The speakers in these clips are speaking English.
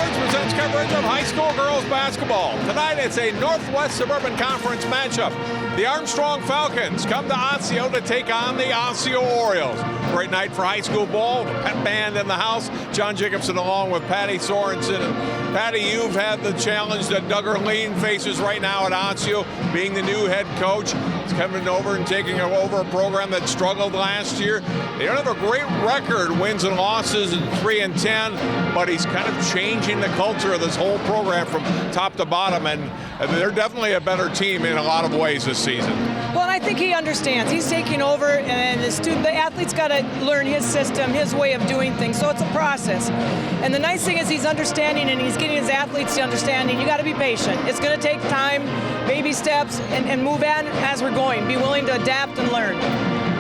Suburbs presents coverage of high school girls basketball. Tonight it's a Northwest Suburban Conference matchup. The Armstrong Falcons come to Osseo to take on the Osseo Orioles. Great night for high school ball. The pep band in the house. John Jacobson along with Patty Sorensen. And Patty, you've had the challenge that Doug Erleen faces right now at Osseo, being the new head coach. He's coming over and taking over a program that struggled last year. They don't have a great record, wins and losses, and 3-10, but he's kind of changing the culture of this whole program from top to bottom, and they're definitely a better team in a lot of ways this season. Well, and I think he understands. He's taking over, and the athlete's got to learn his system, his way of doing things. So it's a process. And the nice thing is he's understanding, and he's getting his athletes to understanding. You got to be patient. It's going to take time, baby steps, and move on as we're going. Be willing to adapt and learn.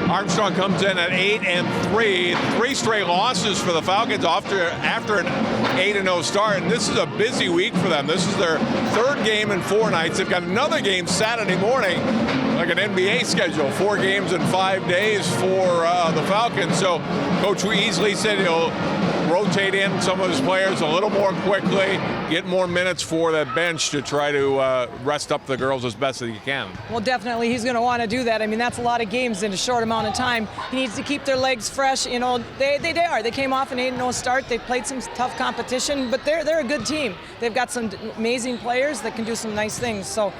Armstrong comes in at 8-3, 3 straight losses for the Falcons after an 8-0 start, and this is a busy week for them. This is their third game in 4 nights. They've got another game Saturday morning, like an NBA schedule, 4 games in 5 days for the Falcons. So Coach Weasley said he'll rotate in some of his players a little more quickly, get more minutes for that bench to try to rest up the girls as best as he can. Well, definitely he's going to want to do that. I mean, that's a lot of games in a short amount of time. He needs to keep their legs fresh. You know, they are. They came off an 8-0 start. They played some tough competition, but they're a good team. They've got some amazing players that can do some nice things. So,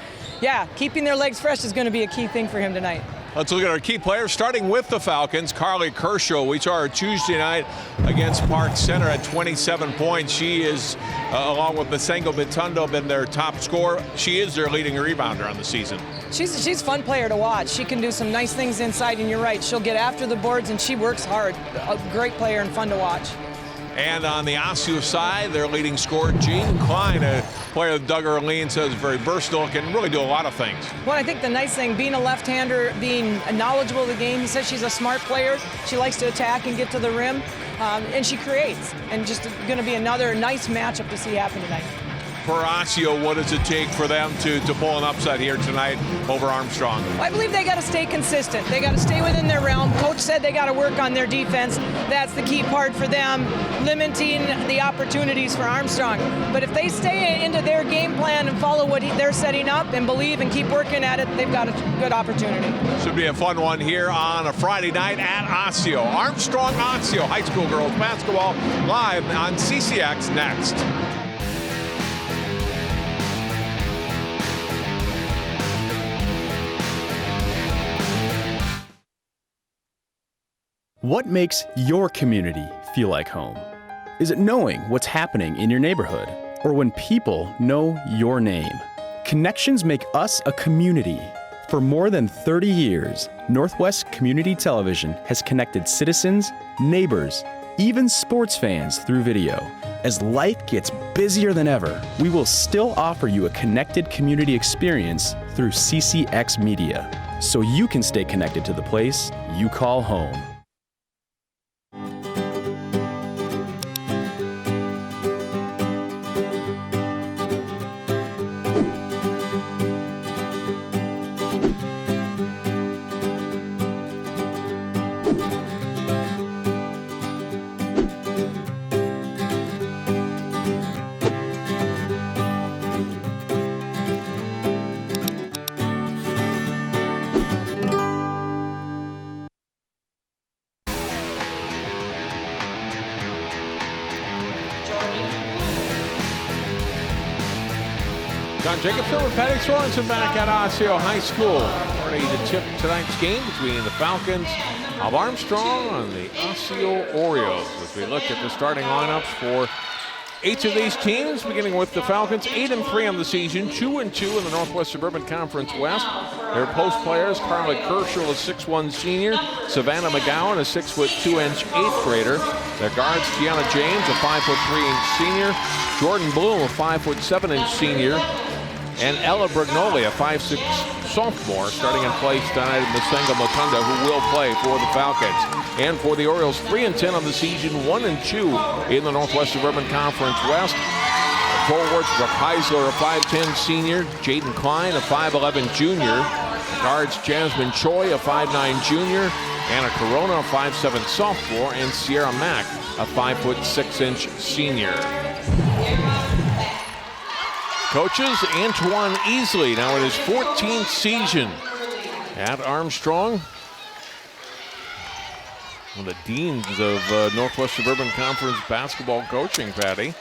yeah, keeping their legs fresh is going to be a key thing for him tonight. Let's look at our key players, starting with the Falcons. Carly Kershaw, we saw her Tuesday night against Park Center at 27 points. She is, along with Masengo Bitondo, been their top scorer. She is their leading rebounder on the season. She's a fun player to watch. She can do some nice things inside, and you're right. She'll get after the boards, and she works hard. A great player and fun to watch. And on the Osseo side, their leading scorer, Jaden Klein, a player that Doug Erleen says is very versatile, can really do a lot of things. Well, I think the nice thing, being a left-hander, being knowledgeable of the game, he says she's a smart player. She likes to attack and get to the rim, and she creates. And just going to be another nice matchup to see happen tonight. For Osseo, what does it take for them to pull an upset here tonight over Armstrong? Well, I believe they got to stay consistent. They got to stay within their realm. Coach said they got to work on their defense. That's the key part for them, limiting the opportunities for Armstrong. But if they stay into their game plan and follow what they're setting up and believe and keep working at it, they've got a good opportunity. Should be a fun one here on a Friday night at Osseo. Armstrong Osseo High School Girls Basketball live on CCX next. What makes your community feel like home? Is it knowing what's happening in your neighborhood, or when people know your name? Connections make us a community. For more than 30 years, Northwest Community Television has connected citizens, neighbors, even sports fans through video. As life gets busier than ever, we will still offer you a connected community experience through CCX Media, so you can stay connected to the place you call home. John Jacobson with Patty Sorensen back at Osseo High School. Ready to tip tonight's game between the Falcons of Armstrong and the Osseo Orioles. As we look at the starting lineups for each of these teams, beginning with the Falcons, 8-3 on the season, 2-2 in the Northwest Suburban Conference West. Their post players, Carly Kershaw, a 6'1" senior, Savannah McGowan, a 6'2" 8th grader. Their guards, Tiana James, a 5'3" senior, Jordan Bloom, a 5'7" senior, and Ella Brignoli, a 5'6" sophomore, starting in place tonight in Masengo Motunda, who will play for the Falcons. And for the Orioles, 3-10 on the season, 1-2 in the Northwest Suburban Conference West. Forwards, Brooke Heisler, a 5'10" senior, Jaden Klein, a 5'11" junior, guards Jasmine Choi, a 5'9" junior, Anna Corona, a 5'7" sophomore, and Sierra Mack, a 5'6" senior. Coaches, Antoine Easley, now in his 14th season at Armstrong. One of the deans of Northwest Suburban Conference basketball coaching, Patty.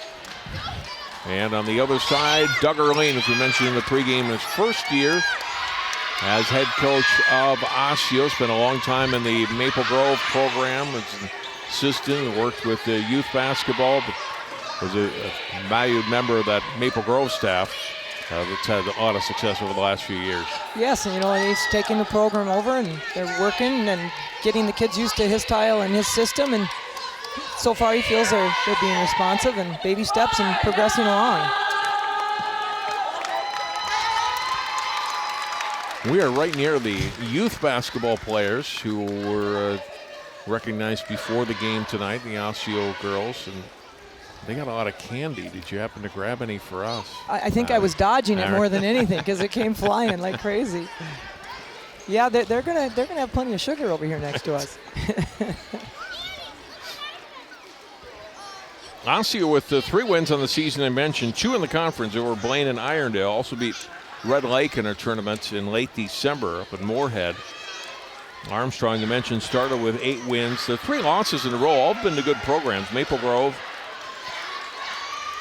And on the other side, Duggar Lane, as we mentioned in the pregame, in his first year as head coach of Osseo. Spent a long time in the Maple Grove program as an assistant, worked with youth basketball, but was a valued member of that Maple Grove staff that's had a lot of success over the last few years. Yes, and he's taking the program over, and they're working and getting the kids used to his style and his system, and so far he feels they're being responsive and baby steps and progressing along. We are right near the youth basketball players who were recognized before the game tonight, the Osseo girls, and they got a lot of candy. Did you happen to grab any for us? I think I was dodging it more than anything because it came flying like crazy. Yeah, they're gonna have plenty of sugar over here next to us. Osseo with 3 wins on the season I mentioned, 2 in the conference over Blaine and Irondale. Also beat Red Lake in our tournament in late December up in Moorhead. Armstrong, you mentioned, started with 8 wins. The 3 losses in a row, all been to good programs. Maple Grove,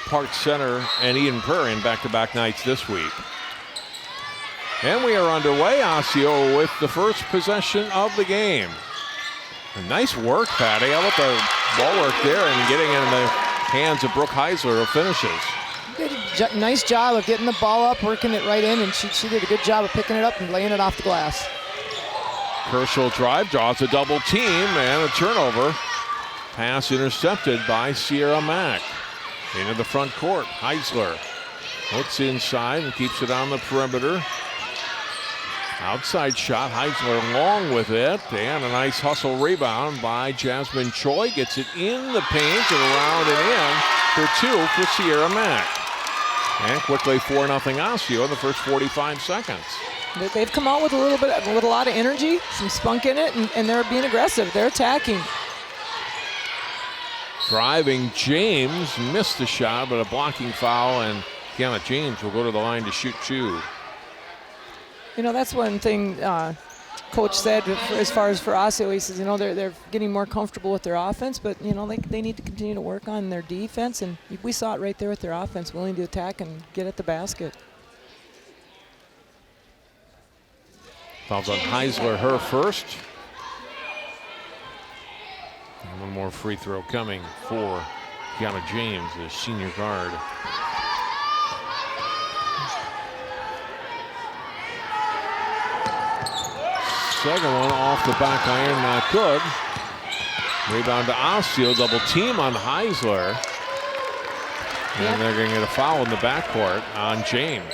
Park Center, and Eden Prairie in back-to-back nights this week. And we are underway, Osseo, with the first possession of the game. Nice work, Patty. How about the ball work there and getting in the hands of Brooke Heisler who finishes. Did a nice job of getting the ball up, working it right in, and she did a good job of picking it up and laying it off the glass. Kershaw drive, draws a double team, and a turnover. Pass intercepted by Sierra Mack. Into the front court, Heisler looks inside and keeps it on the perimeter. Outside shot, Heisler long with it, and a nice hustle rebound by Jasmine Choi. Gets it in the paint and around and in for 2 for Sierra Mack. And quickly 4-0 Osseo in the first 45 seconds. They've come out with a lot of energy, some spunk in it, and they're being aggressive. They're attacking. Driving James missed the shot, but a blocking foul, and Kiana James will go to the line to shoot 2. That's one thing Coach said as far as for Osseo. He says, they're getting more comfortable with their offense, but, they need to continue to work on their defense, and we saw it right there with their offense, willing to attack and get at the basket. Fouls on Heisler, her first. And one more free throw coming for Kiana James, the senior guard. Second one off the back iron, not good. Rebound to Osseo, double team on Heisler. And they're going to get a foul in the backcourt on James.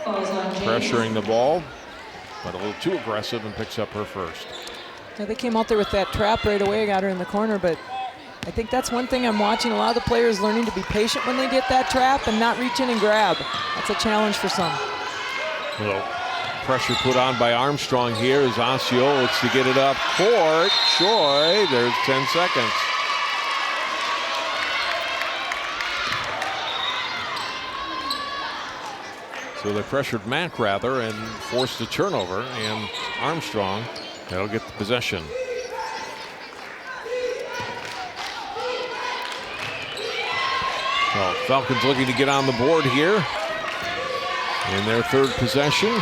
Pressuring the ball, but a little too aggressive, and picks up her first. Yeah, they came out there with that trap right away, got her in the corner, but I think that's one thing I'm watching. A lot of the players learning to be patient when they get that trap and not reach in and grab. That's a challenge for some. Little pressure put on by Armstrong here as Osseo looks to get it up court. Choi, there's 10 seconds. So they pressured Mack rather and forced a turnover, and Armstrong, that'll get the possession. Well, Falcons looking to get on the board here in their third possession.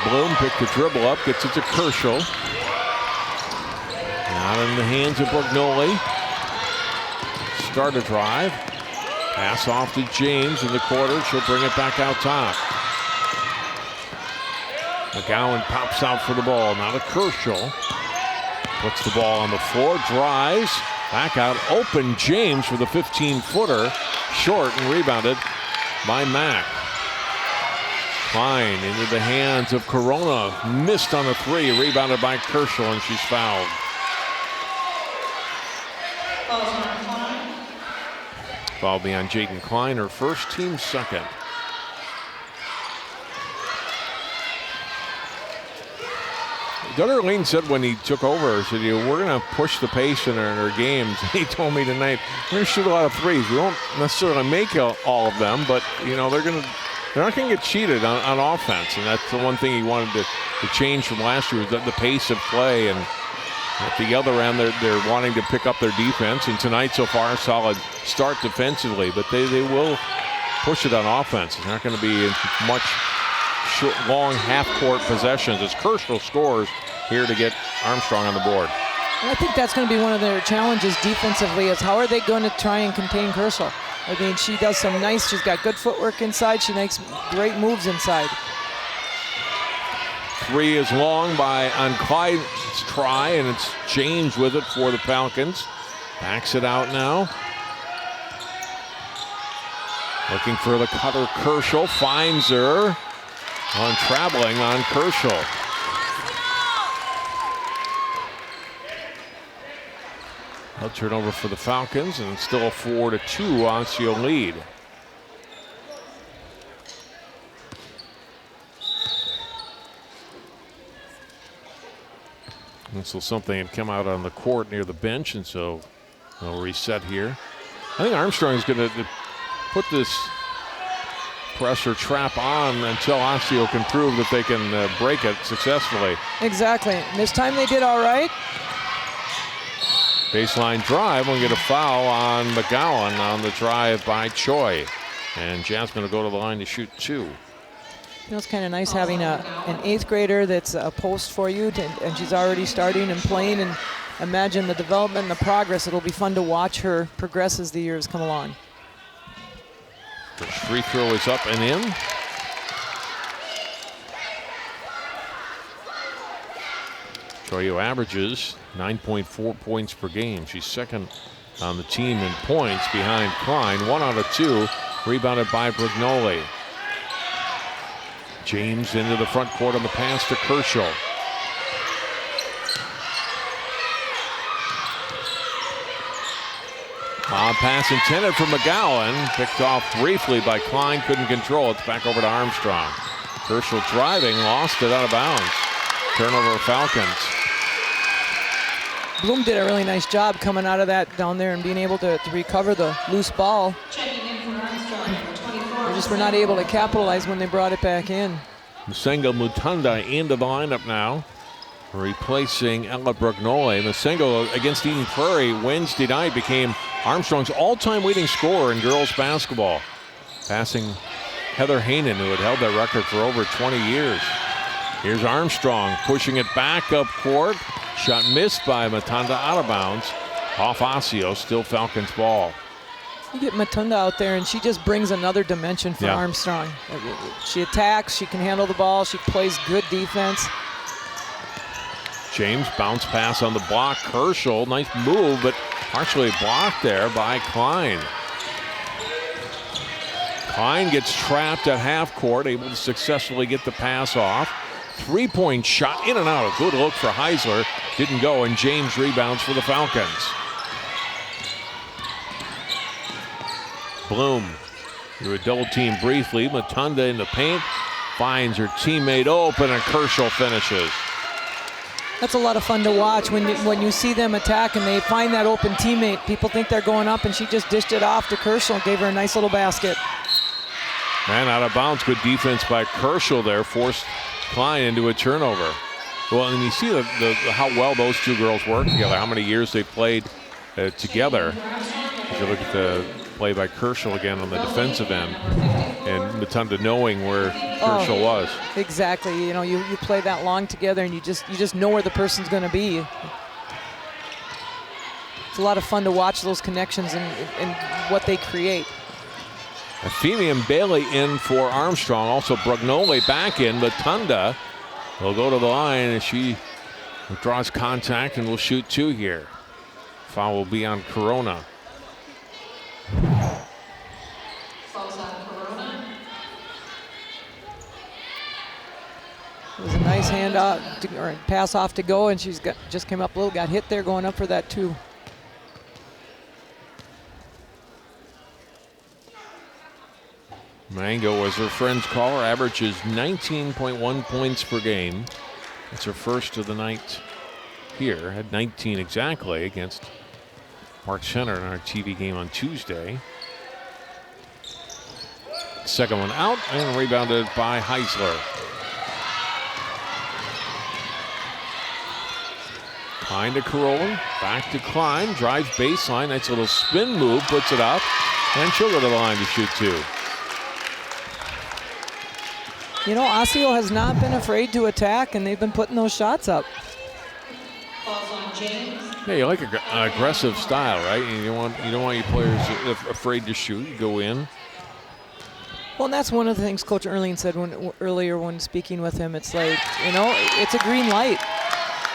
Bloom picked the dribble up, gets it to Kershaw. Not in the hands of Bergnoli. Start a drive. Pass off to James in the quarter. She'll bring it back out top. McGowan pops out for the ball. Now to Kershaw. Puts the ball on the floor. Drives. Back out. Open James for the 15-footer. Short and rebounded by Mack. Klein into the hands of Corona. Missed on a 3. Rebounded by Kershaw, and she's fouled. Foul be on Jaden Klein, her first, team second. Gunnar Lean said when he took over, he said, we're going to push the pace in our games. He told me tonight, we're going to shoot a lot of threes. We won't necessarily make all of them, but they're not going to get cheated on offense. And that's the one thing he wanted to change from last year, was the pace of play. And at the other end, they're wanting to pick up their defense. And tonight so far, a solid start defensively, but they will push it on offense. It's not going to be much long half-court possessions as Kershaw scores here to get Armstrong on the board. And I think that's going to be one of their challenges defensively, is how are they going to try and contain Kershaw? I mean, she does some nice, she's got good footwork inside, she makes great moves inside. Three is long on Clyde's try, and it's James with it for the Falcons. Backs it out now. Looking for the cutter, Kershaw finds her on traveling on Kershaw. A turnover for the Falcons, and it's still a 4-2 Osseo lead. And so something had come out on the court near the bench, and so they'll reset here. I think Armstrong is going to put this pressure trap on until Osseo can prove that they can break it successfully. Exactly. This time they did all right. Baseline drive, we'll get a foul on McGowan on the drive by Choi. And Jasmine will go to the line to shoot two. It's kind of nice having an 8th grader that's a post for you, and she's already starting and playing, and imagine the development and the progress. It'll be fun to watch her progress as the years come along. First free throw is up and in. Choyo averages 9.4 points per game. She's second on the team in points behind Klein. 1 out of 2, rebounded by Brignoli. James into the front court on the pass to Kershaw. Pass intended for McGowan, picked off briefly by Klein, couldn't control it. It's back over to Armstrong. Kershaw driving, lost it out of bounds. Turnover Falcons. Bloom did a really nice job coming out of that down there and being able to recover the loose ball. They just were not able to capitalize when they brought it back in. Masengo Mutunda into the lineup now, replacing Ella Brignoli. Masengo against Eden Prairie Wednesday night became Armstrong's all-time leading scorer in girls basketball, passing Heather Hainan, who had held that record for over 20 years. Here's Armstrong pushing it back up court. Shot missed by Matunda, out of bounds. Off Osseo, still Falcons ball. You get Matunda out there, and she just brings another dimension for Armstrong. She attacks, she can handle the ball, she plays good defense. James, bounce pass on the block. Kershaw, nice move, but partially blocked there by Klein. Klein gets trapped at half court, able to successfully get the pass off. Three-point shot in and out. A good look for Heisler. Didn't go, and James rebounds for the Falcons. Bloom through a double team briefly. Matunda in the paint. Finds her teammate open, and Kershaw finishes. That's a lot of fun to watch when you see them attack and they find that open teammate. People think they're going up, and she just dished it off to Kershaw and gave her a nice little basket. Man, out of bounds. Good defense by Kershaw there. Forced Klein into a turnover. Well, and you see how well those two girls work together, how many years they've played together. If you look at the play by Kershaw again on the defensive end, and Matunda knowing where Kershaw was. Exactly. You play that long together, and you just know where the person's going to be. It's a lot of fun to watch those connections and what they create. Feeney and Bailey in for Armstrong. Also Brignoli back in. Matunda will go to the line as she withdraws contact and will shoot two here. Foul will be on Corona. It was a nice hand out or pass off to go, and just came up a little, got hit there going up for that two. Mango, as her friends call her, averages 19.1 points per game. It's her first of the night here. Had 19 exactly against Mark Center in our TV game on Tuesday. Second one out and rebounded by Heisler. Klein to Carolla, back to Klein, drives baseline, nice little spin move, puts it up, and she'll go to the line to shoot 2. You know, Osseo has not been afraid to attack, and they've been putting those shots up. Yeah, you like an aggressive style, right? And you don't want your players afraid to shoot. You go in. Well, and that's one of the things Coach Erling said earlier when speaking with him. It's like, you know, it's a green light.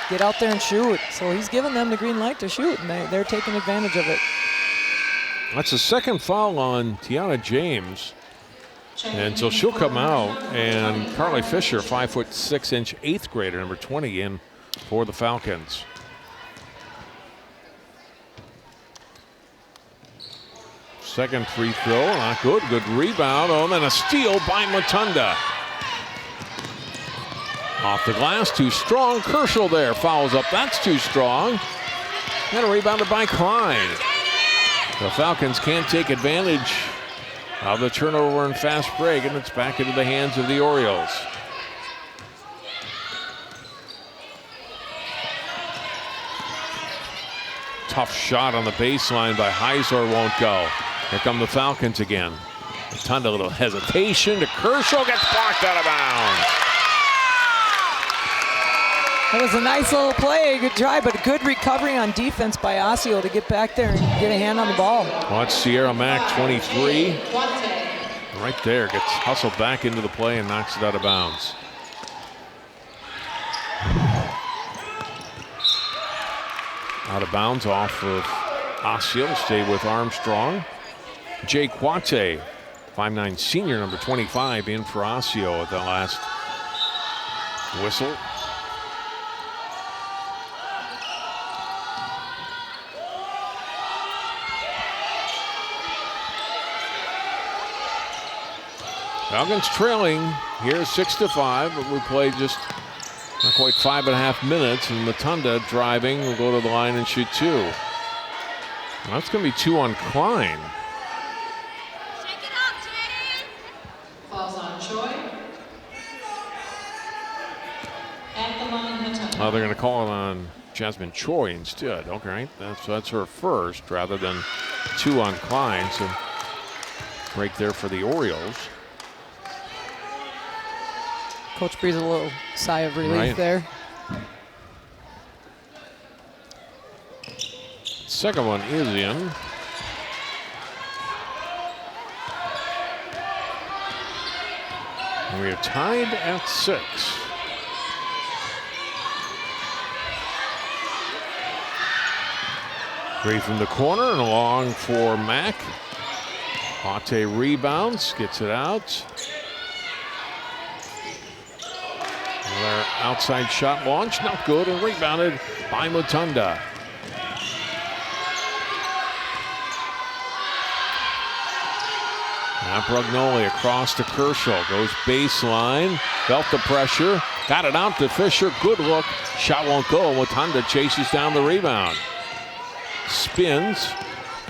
Get out there and shoot. So he's giving them the green light to shoot, and they're taking advantage of it. That's the second foul on Tiana James. And so she'll come out, and Carly Fisher, 5'6" eighth grader, number 20, in for the Falcons. Second free throw, not good. Good rebound. Oh, and then a steal by Mutunda. Off the glass, too strong. Kershaw there fouls up. That's too strong. And rebounded by Klein. The Falcons can't take advantage of the turnover and fast break, and it's back into the hands of the Orioles. Tough shot on the baseline by Heisler, won't go. Here come the Falcons again. Mutunda, a little hesitation to Kershaw, gets blocked out of bounds. That was a nice little play, good try, but a good recovery on defense by Osseo to get back there and get a hand on the ball. Watch Sierra Mack, 23. Right there, gets hustled back into the play and knocks it out of bounds. Out of bounds off of Osseo, stay with Armstrong. Jay Quate, 5'9" senior, number 25, in for Osseo at the last whistle. Falcons trailing here 6-5, but we played just not quite 5.5 minutes, and Mutunda driving will go to the line and shoot 2. Well, that's going to be 2 on Klein. Shake it up, Jay. Falls on Choi. At the line, Mutunda. Oh, they're going to call it on Jasmine Choi instead. Okay, that's her first rather than 2 on Klein. So break there for the Orioles. Coach breathes a little sigh of relief there. Second one is in. And we are tied at 6. Three from the corner and along for Mack. Pate rebounds, gets it out. Another outside shot launch, not good, and rebounded by Mutunda. Now Brugnoli across to Kershaw, goes baseline, felt the pressure, got it out to Fisher, good look, shot won't go. Mutunda chases down the rebound. Spins,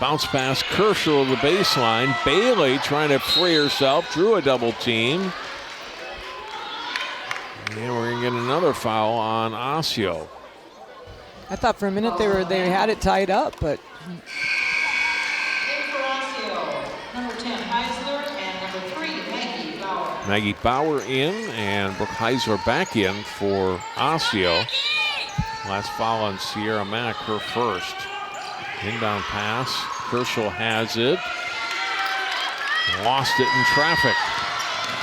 bounce pass Kershaw to the baseline. Bailey trying to free herself, drew a double team. And we're gonna get another foul on Osseo. I thought for a minute they had it tied up, but In for Osseo, number 10, Heisler, and number 3, Maggie Bauer. Maggie Bauer in, and Brooke Heisler back in for Osseo. Last foul on Sierra Mack, her first. Inbound pass, Kershaw has it. Lost it in traffic.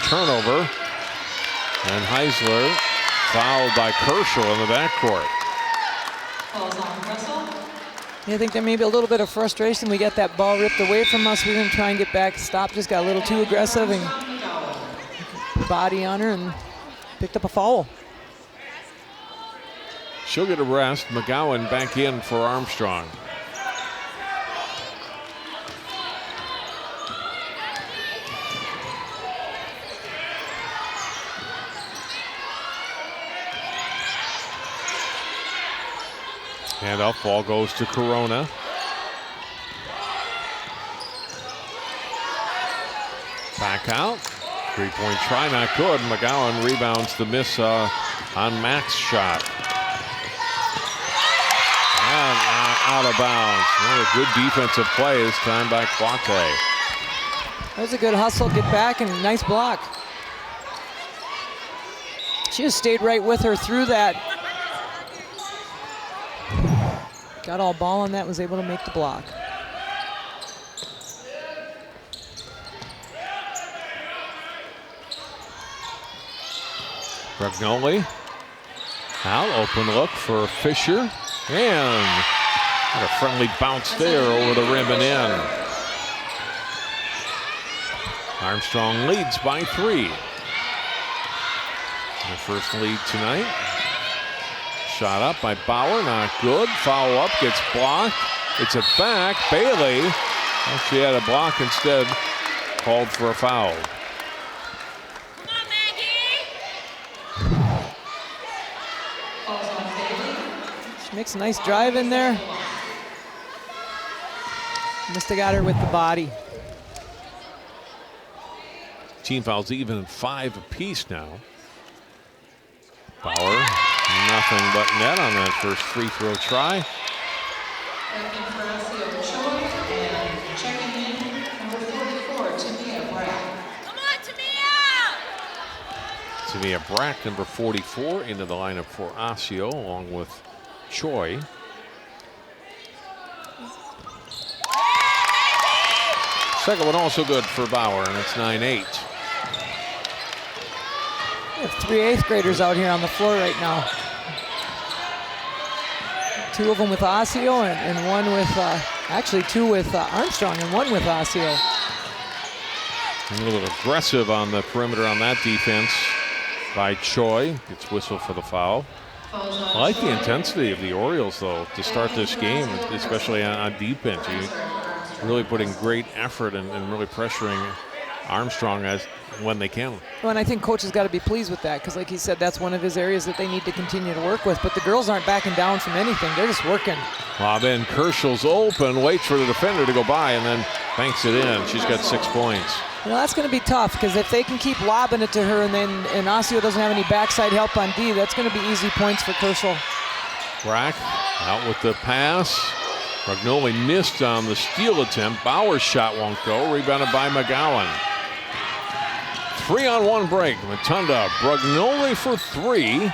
Turnover. And Heisler fouled by Kershaw in the backcourt. Falls on Russell. I think there may be a little bit of frustration. We got that ball ripped away from us. We're going to try and get back. Stop just got a little too aggressive and body on her and picked up a foul. She'll get a rest. McGowan back in for Armstrong. Handoff, ball goes to Corona. Back out. 3-point try, not good. McGowan rebounds the miss on Mack's shot. And out of bounds. Another good defensive play, this time by Quate. That was a good hustle, get back, and a nice block. She just stayed right with her through that. Got all ball on that, was able to make the block. Brugnoli out, open look for Fisher, and got a friendly bounce there over the rim and in. Armstrong leads by 3. Their first lead tonight. Shot up by Bauer, not good. Foul up, gets blocked. It's a back. Bailey, well, she had a block instead, called for a foul. She makes a nice drive in there. Must have got her with the body. Team fouls even 5 apiece now. Bauer, nothing but net on that first free throw try. Checking in, number 44, Tamia Brack. Come on, Tamia! Tamia Brack, number 44, into the lineup for Osseo, along with Choi. Second one also good for Bauer, and it's 9-8. We have 3 8th graders out here on the floor right now. 2 of them with Osseo and 1 with, actually 2 with Armstrong and 1 with Osseo. A little aggressive on the perimeter on that defense by Choi. Gets whistle for the foul. I like the intensity of the Orioles, though, to start this game, especially on defense. You're really putting great effort and really pressuring Armstrong as when they can. Well, and I think coach has got to be pleased with that because, like he said, that's one of his areas that they need to continue to work with. But the girls aren't backing down from anything. They're just working. Lob in. Kerschel's open, waits for the defender to go by, and then banks it in. She's got 6 points. You know, that's going to be tough because if they can keep lobbing it to her and Osseo doesn't have any backside help on D, that's going to be easy points for Kerschel. Brack out with the pass. Brugnoli missed on the steal attempt. Bauer's shot won't go. Rebounded by McGowan. 3-on-1 break. Matunda, Brugnoli for 3.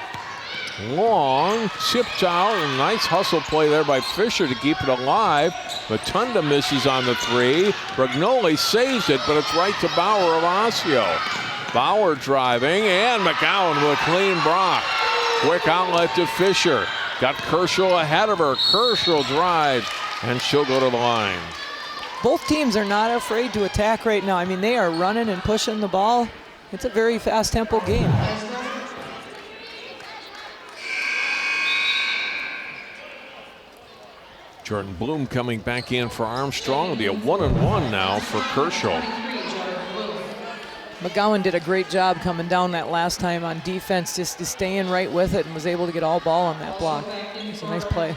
Long, tipped out, a nice hustle play there by Fisher to keep it alive. Matunda misses on the 3. Brugnoli saves it, but it's right to Bauer of Osseo. Bauer driving, and McGowan with a clean block. Quick outlet to Fisher. Got Kerschel ahead of her. Kerschel drives, and she'll go to the line. Both teams are not afraid to attack right now. I mean, they are running and pushing the ball. It's a very fast tempo game. Jordan Bloom coming back in for Armstrong. It'll be a 1-and-1 now for Kerschel. McGowan did a great job coming down that last time on defense, just staying right with it and was able to get all ball on that block. It's a nice play.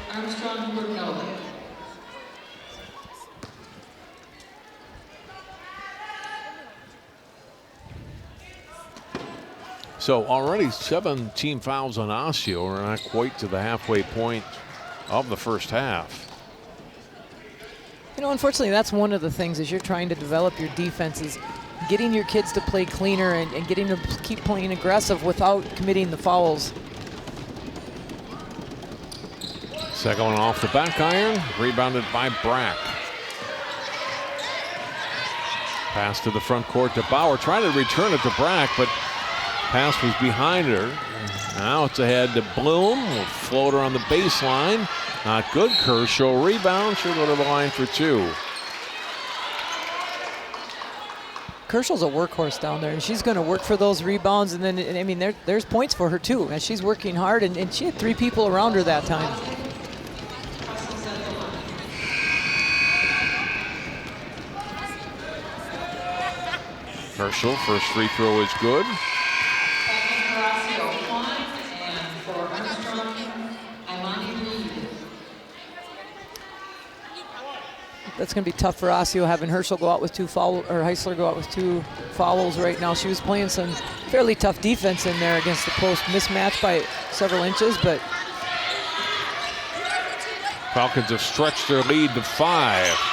So already 7 team fouls on Osseo. We're not quite to the halfway point of the first half. You know, unfortunately, that's one of the things as you're trying to develop your defenses, getting your kids to play cleaner and getting them to keep playing aggressive without committing the fouls. Second one off the back iron, rebounded by Brack. Pass to the front court to Bauer, trying to return it to Brack, but pass was behind her. Now it's ahead to Bloom, floater on the baseline. Not good. Kerschel rebound. She'll go to the line for 2. Kerschel's a workhorse down there, and she's going to work for those rebounds. And then, I mean, there's points for her too. And she's working hard, and she had 3 people around her that time. Kerschel, first free throw is good. that's going to be tough for Osseo, having Herschel go out with 2 fouls, or Heisler go out with 2 fouls right now. She was playing some fairly tough defense in there against the post, mismatched by several inches, but Falcons have stretched their lead to 5.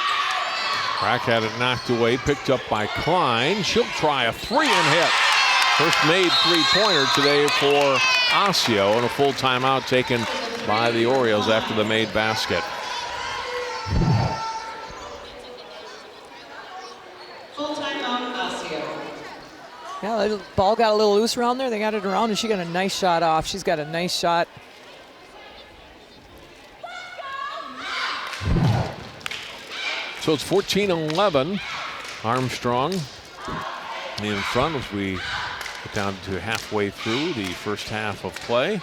Brack had it knocked away, picked up by Klein. She'll try a 3 and hit. First made 3-pointer today for Osseo, and a full timeout taken by the Orioles after the made basket. Full timeout, Osseo. yeah, the ball got a little loose around there. They got it around, and she got a nice shot off. She's got a nice shot. So it's 14-11. Armstrong in front as we get down to halfway through the first half of play.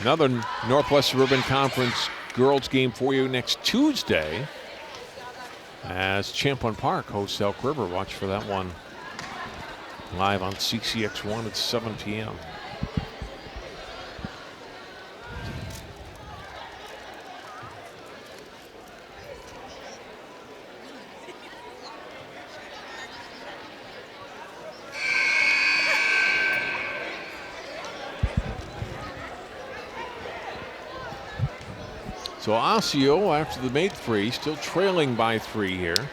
Another Northwest Suburban Conference girls game for you next Tuesday as Champlain Park hosts Elk River. Watch for that one live on CCX1 at 7 p.m. So Osseo, after the made 3, still trailing by 3 here.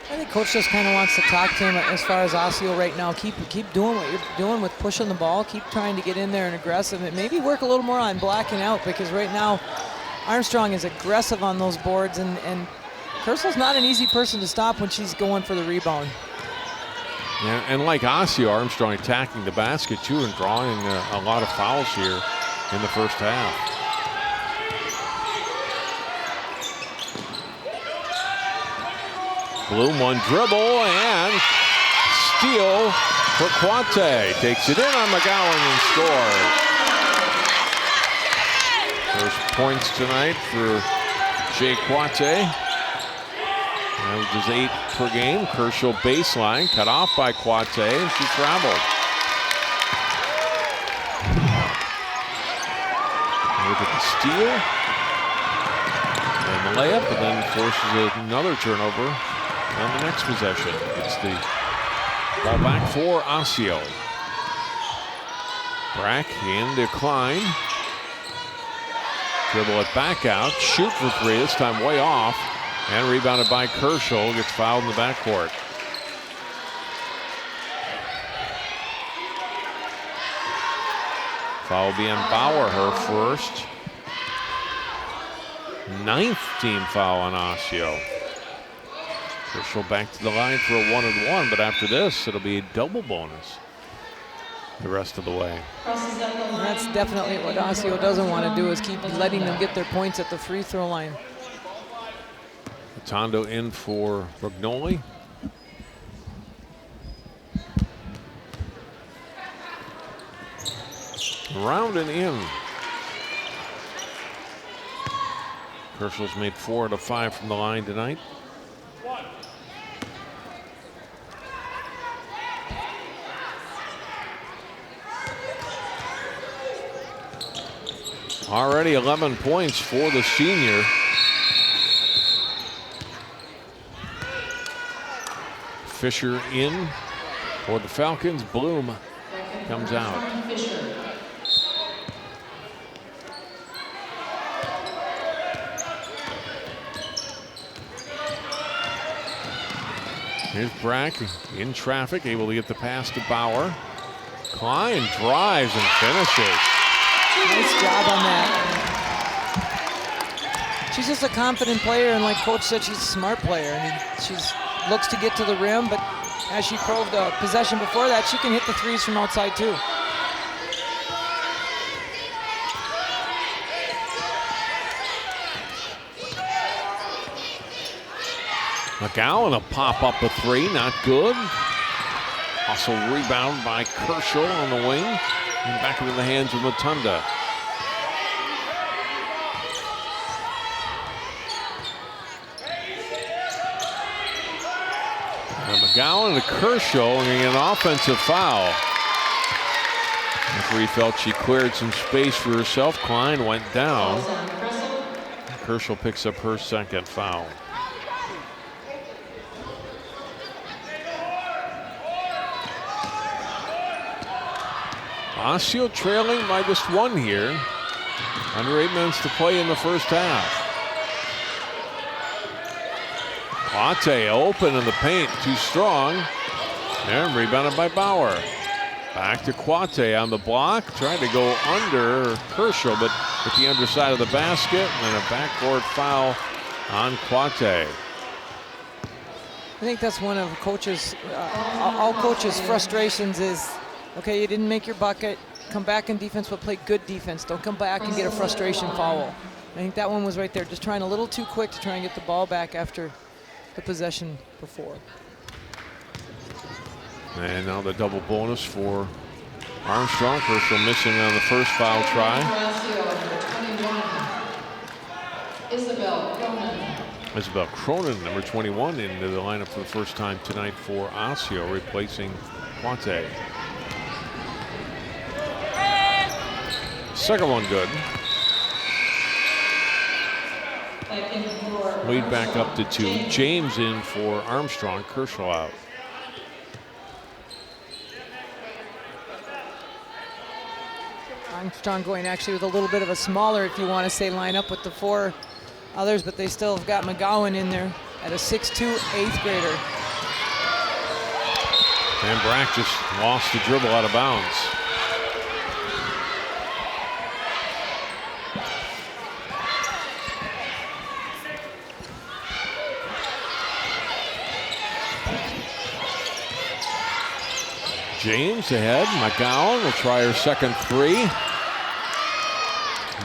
I think coach just kind of wants to talk to him as far as Osseo right now. Keep doing what you're doing with pushing the ball. Keep trying to get in there and aggressive, and maybe work a little more on blacking out, because right now Armstrong is aggressive on those boards, and Kersel's not an easy person to stop when she's going for the rebound. Yeah, and like Osseo, Armstrong attacking the basket too and drawing a lot of fouls here in the first half. Bloom one dribble and steal for Quate. Takes it in on McGowan and scores. First points tonight for Jay Quate. Averages 8 per game. Kershaw baseline, cut off by Quate, and she traveled. Look at the steal and the layup, and then forces another turnover on the next possession. It's the ball back for Osseo. Brack in decline. Dribble it back out, shoot for 3, this time way off, and rebounded by Kershaw, gets fouled in the backcourt. Foul will be on Bauer, her first. 9th team foul on Osseo. Kershaw back to the line for a 1-and-1, but after this, it'll be a double bonus the rest of the way. And that's definitely what Osseo doesn't want to do, is keep letting them get their points at the free throw line. Tondo in for Brignoli. Round and in. Kershaw's made 4 out of 5 from the line tonight. Already 11 points for the senior. Fisher in for the Falcons. Bloom comes out. Here's Brack in traffic, able to get the pass to Bauer. Klein drives and finishes. Nice job on that. She's just a confident player, and like coach said, she's a smart player. I mean, she's looks to get to the rim, but as she proved the possession before that, she can hit the threes from outside too. McGowan will pop up a 3, not good. Also rebound by Kershaw on the wing, and back into the hands of Matunda. McGowan to Kershaw and an offensive foul. Referee felt she cleared some space for herself. Klein went down. Kershaw picks up her second foul. Osseo trailing by just 1 here. Under 8 minutes to play in the first half. Quate open in the paint, too strong. And rebounded by Bauer. Back to Quate on the block. Tried to go under Kershaw, but at the underside of the basket. And a backboard foul on Quate. I think that's one of coaches, all coaches' frustrations is, okay, you didn't make your bucket, come back in defense, but play good defense. Don't come back and get a frustration foul. I think that one was right there, just trying a little too quick to try and get the ball back after the possession before. And now the double bonus for Armstrong. Kershaw missing on the first foul try. Isabel Cronin, number 21, into the lineup for the first time tonight for Osseo, replacing Quate. Second one good. Lead back up to 2. James in for Armstrong. Kershaw out. Armstrong going actually with a little bit of a smaller, if you want to say, lineup with the 4 others, but they still have got McGowan in there at a 6'2", 8th grader. And Brack just lost the dribble out of bounds. James ahead. McGowan will try her second 3.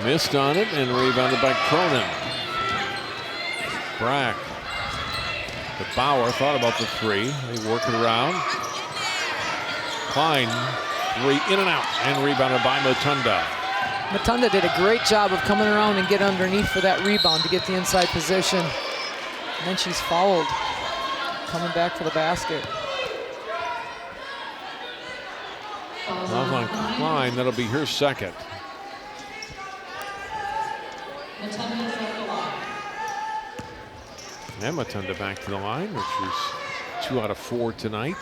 Missed on it and rebounded by Cronin. Brack. The Bauer thought about the 3. They work it around. Klein, 3 in and out, and rebounded by Matunda. Matunda did a great job of coming around and get underneath for that rebound to get the inside position. And then she's fouled, coming back for the basket. Love on Klein, that'll be her second. And Matunda back to the line, which is 2 out of 4 tonight.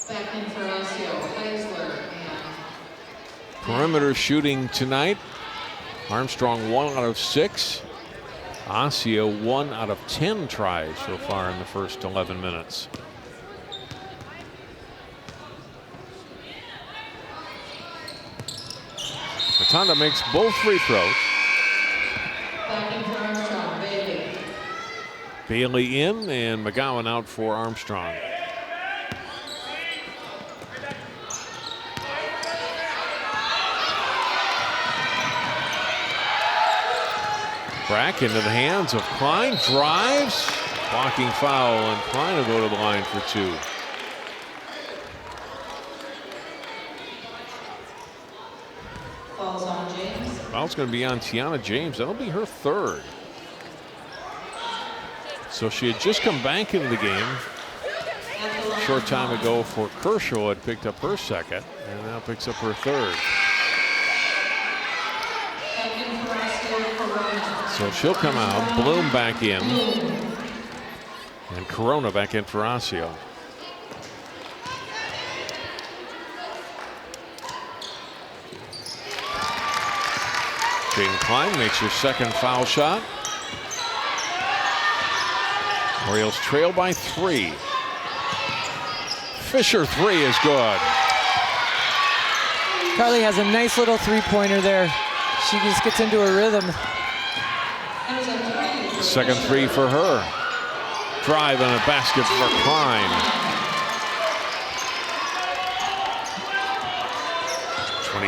Back in for Osseo, Heisler and Perimeter shooting tonight. Armstrong 1 out of 6. Osseo 1 out of 10 tries so far in the first 11 minutes. Matunda makes both free throws. back in for Armstrong, Bailey. Bailey in and McGowan out for Armstrong. Brack into the hands of Klein, drives, blocking foul, and Klein will go to the line for 2. Falls on James. Foul's going to be on Tiana James. That'll be her 3rd. So she had just come back into the game a short time ago for Kershaw, had picked up her 2nd, and now picks up her 3rd. Back in for Osseo, Corona. So she'll come out, Bloom back in, and Corona back in for Osseo. Jaden Klein makes her 2nd foul shot. Orioles trail by 3. Fisher 3 is good. Carly has a nice little 3-pointer there. She just gets into a rhythm. There's a 3. Second 3 for her. Drive and a basket for Klein.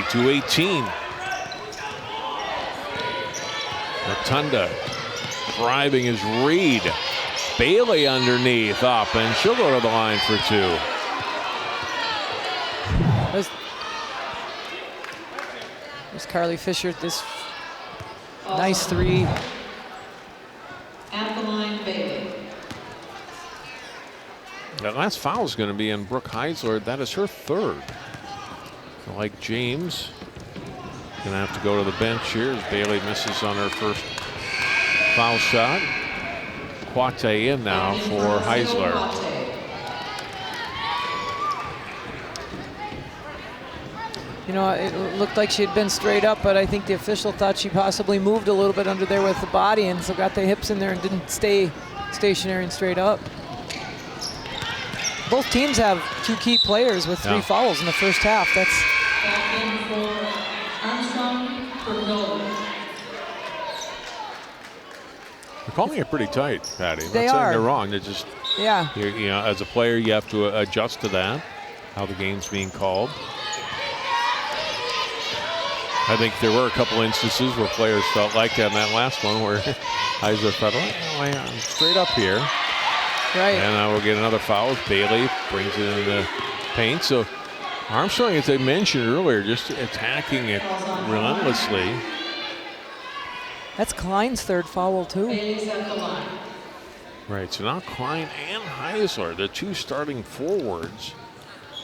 22-18. Matunda driving is Reed. Bailey underneath up, and she'll go to the line for 2. There's Carly Fisher, this nice 3. At the line, Bailey. That last foul is going to be on Brooke Heisler. That is her third. Like James, going to have to go to the bench here as Bailey misses on her first foul shot. Quate in now for Heisler. You know, it looked like she had been straight up, but I think the official thought she possibly moved a little bit under there with the body, and so got the hips in there and didn't stay stationary and straight up. Both teams have 2 key players with 3 fouls in the first half. That's Back in for Armstrong for Golden. They're calling it pretty tight, Patty. They Not saying are. they're wrong. They're just, yeah. you know, as a player, you have to adjust to that, how the game's being called. I think there were a couple instances where players felt like that in that last one where Heisler felt, oh, I'm straight up here. Right. And now we'll get another foul as Bailey brings it in the paint. So Armstrong, as I mentioned earlier, just attacking it relentlessly. That's Klein's third foul, too. Bailey's at the line. Right, so now Klein and Heisler, the 2 starting forwards,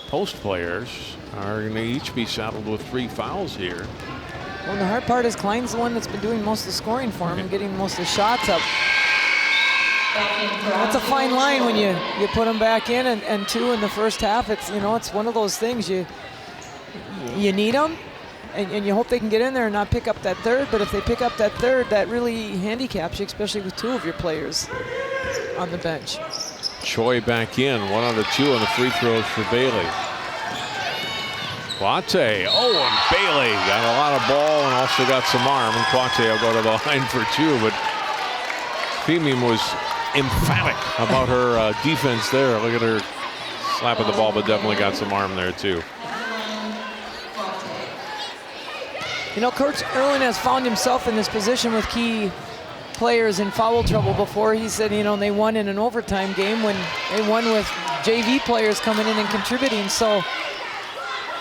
post players, are going to each be saddled with 3 fouls here. Well, and the hard part is Klein's the one that's been doing most of the scoring for him and getting most of the shots up. That's a fine line when you put them back in and 2 in the first half. It's, you know, it's one of those things you need them and you hope they can get in there and not pick up that third. But if they pick up that third, that really handicaps you, especially with 2 of your players on the bench. Choi back in, 1 out of 2 on the free throws for Bailey. Quate, and Bailey got a lot of ball and also got some arm, and Quate will go to the line for 2, but Femim was emphatic about her defense there. Look at her slapping the ball, but definitely got some arm there too. You know, Coach Erlin has found himself in this position with key players in foul trouble before. He said, you know, they won in an overtime game when they won with JV players coming in and contributing. So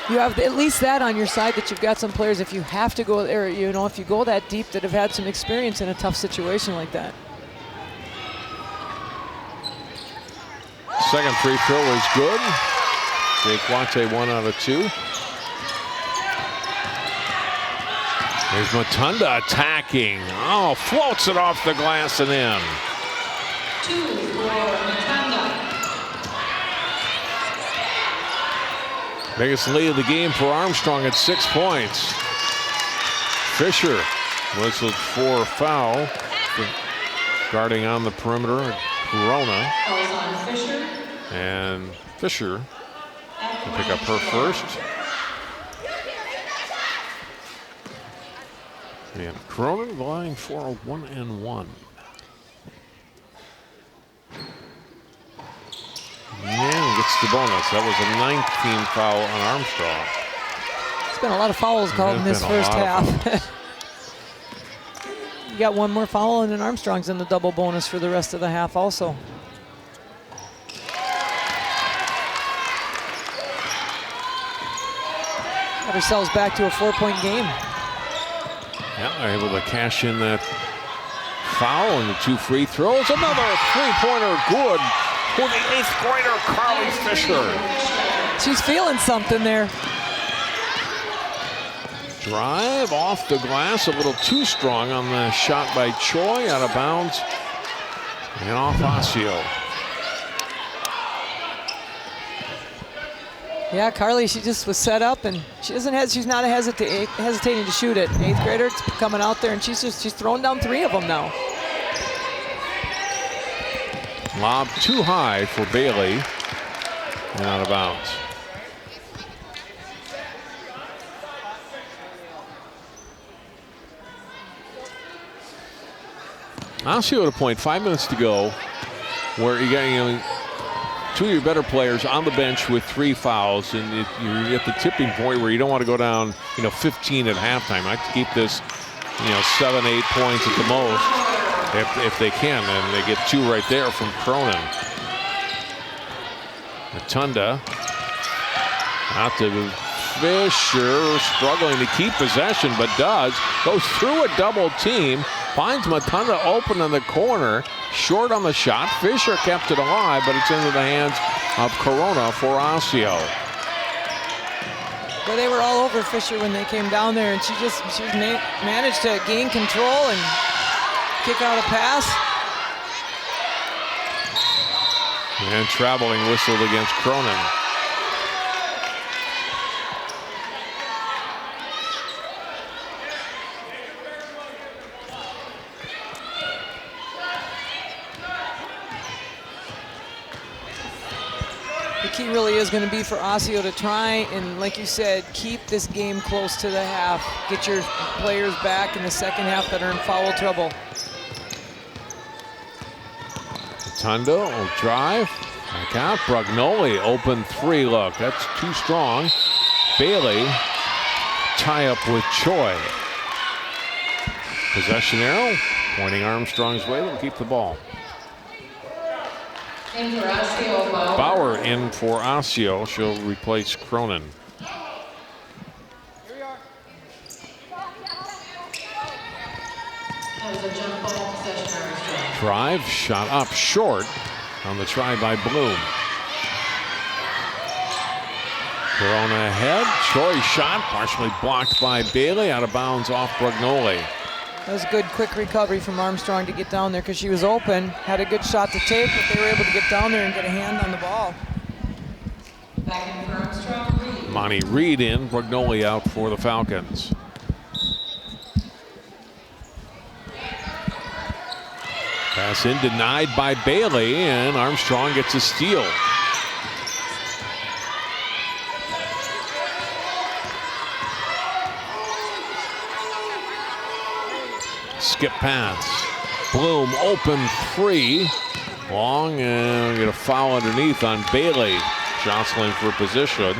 you have at least that on your side, that you've got some players, if you have to go there, you know, if you go that deep, that have had some experience in a tough situation like that. Second free throw is good. Jake Quate, 1 out of 2. There's Matunda attacking. Oh, floats it off the glass and in. 2 for Matunda. Biggest lead of the game for Armstrong at 6 points. Fisher whistled for a foul. Guarding on the perimeter, Corona. Calls on Fisher. And Fisher will pick up her first. And Corona vying for a 1-and-1. And gets the bonus. That was a 19 foul on Armstrong. There's been a lot of fouls called in this first half. You got 1 more foul, and then Armstrong's in the double bonus for the rest of the half also. Got ourselves back to a 4-point game. Yeah, they're able to cash in that foul and the 2 free throws. Another 3-pointer good for the 8th grader, Carly Fisher. She's feeling something there. Drive off the glass, a little too strong on the shot by Choi, out of bounds and off Osseo. Yeah, Carly, she just was set up, and she's not hesitating to shoot it. 8th grader coming out there, and she's throwing down 3 of them now. Lob too high for Bailey and out of bounds. Osseo at a point, 5 minutes to go, where you got, you know, 2 of your better players on the bench with 3 fouls, and you're at the tipping point where you don't want to go down, 15 at halftime. I like to keep this, 7, 8 points at the most, if they can, and they get 2 right there from Cronin. Matunda out to Fisher struggling to keep possession, but does. Goes through a double team. Finds Matunda open in the corner. Short on the shot. Fisher kept it alive, but it's into the hands of Corona for Osseo. Well, they were all over Fisher when they came down there, and she managed to gain control and kick out a pass. And traveling whistled against Cronin. The key really is going to be for Osseo to try and, like you said, keep this game close to the half. Get your players back in the second half that are in foul trouble. Tunda will drive. Back out. Brugnoli open three look. That's too strong. Bailey tie up with Choi. Possession arrow pointing Armstrong's way. They'll keep the ball. In for Osseo, Bauer in for Osseo. She'll replace Cronin. That was a jump ball possession, Armstrong. Drive, shot up short on the try by Bloom. Corona ahead. Choi shot partially blocked by Bailey, out of bounds off Brugnoli. That was a good quick recovery from Armstrong to get down there because she was open, had a good shot to take, but they were able to get down there and get a hand on the ball. Back in for Armstrong, Reed. Monty Reed in, Brugnoli out for the Falcons. Pass in denied by Bailey, and Armstrong gets a steal. Skip pass. Bloom open three. Long, and we get a foul underneath on Bailey. Jostling for position.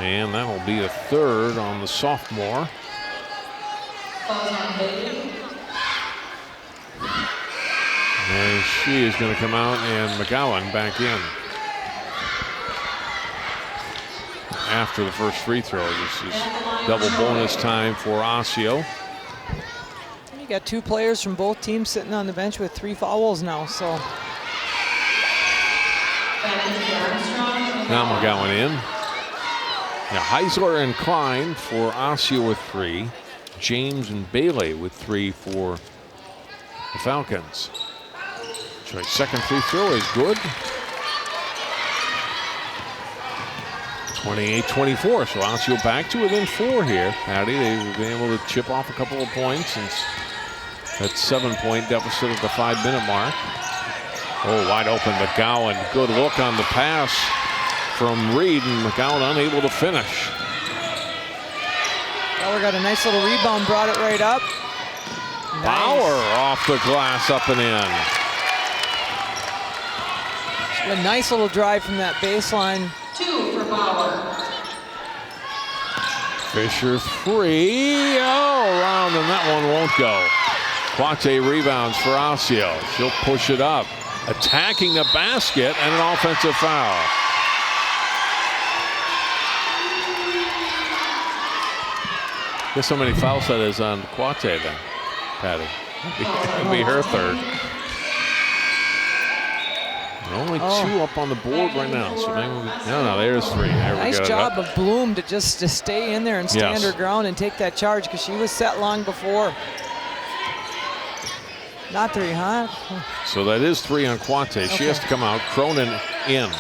And that'll be a third on the sophomore. Falls on Bailey. And she is going to come out, and McGowan back in. After the first free throw. This is double bonus time for Osseo. You got two players from both teams sitting on the bench with 3 fouls now, so. Back in for Armstrong. Now McGowan in. Now Heisler and Klein for Osseo with 3. James and Bailey with 3 for the Falcons. So second free throw is good. 28-24, so Osseo back to within 4 here. Patty, they've been able to chip off a couple of points since that 7-point deficit at the 5-minute mark. Oh, wide open McGowan. Good look on the pass from Reed, and McGowan unable to finish. Bauer got a nice little rebound, brought it right up. Bauer off the glass, up and in. A nice little drive from that baseline. 2 for Bauer. Fisher 3. Oh, around, and that one won't go. Quate rebounds for Osseo. She'll push it up. Attacking the basket, and an offensive foul. Guess how many fouls that is on Quate then, Patty? It'll be her third. Only 2 up on the board right now. So maybe no, there's 3. There we Nice go. job of Bloom to stay in there and stand her ground and take that charge because she was set long before. Not 3, huh? So that is 3 on Quate. Okay. She has to come out. Cronin in.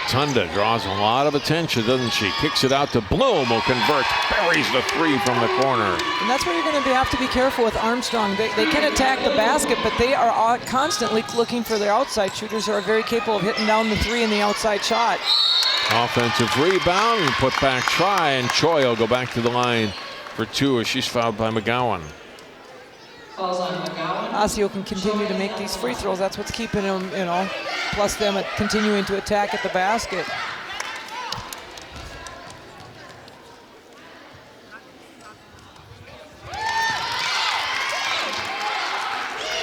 Tunda draws a lot of attention, doesn't she? Kicks it out to Bloom, who converts, buries the 3 from the corner. And that's where you're going to have to be careful with Armstrong. They can attack the basket, but they are constantly looking for their outside shooters who are very capable of hitting down the 3 in the outside shot. Offensive rebound and put back try, and Choi will go back to the line for 2 as she's fouled by McGowan. Falls on McGowan. Osseo can continue to make these free throws. That's what's keeping them, plus them continuing to attack at the basket.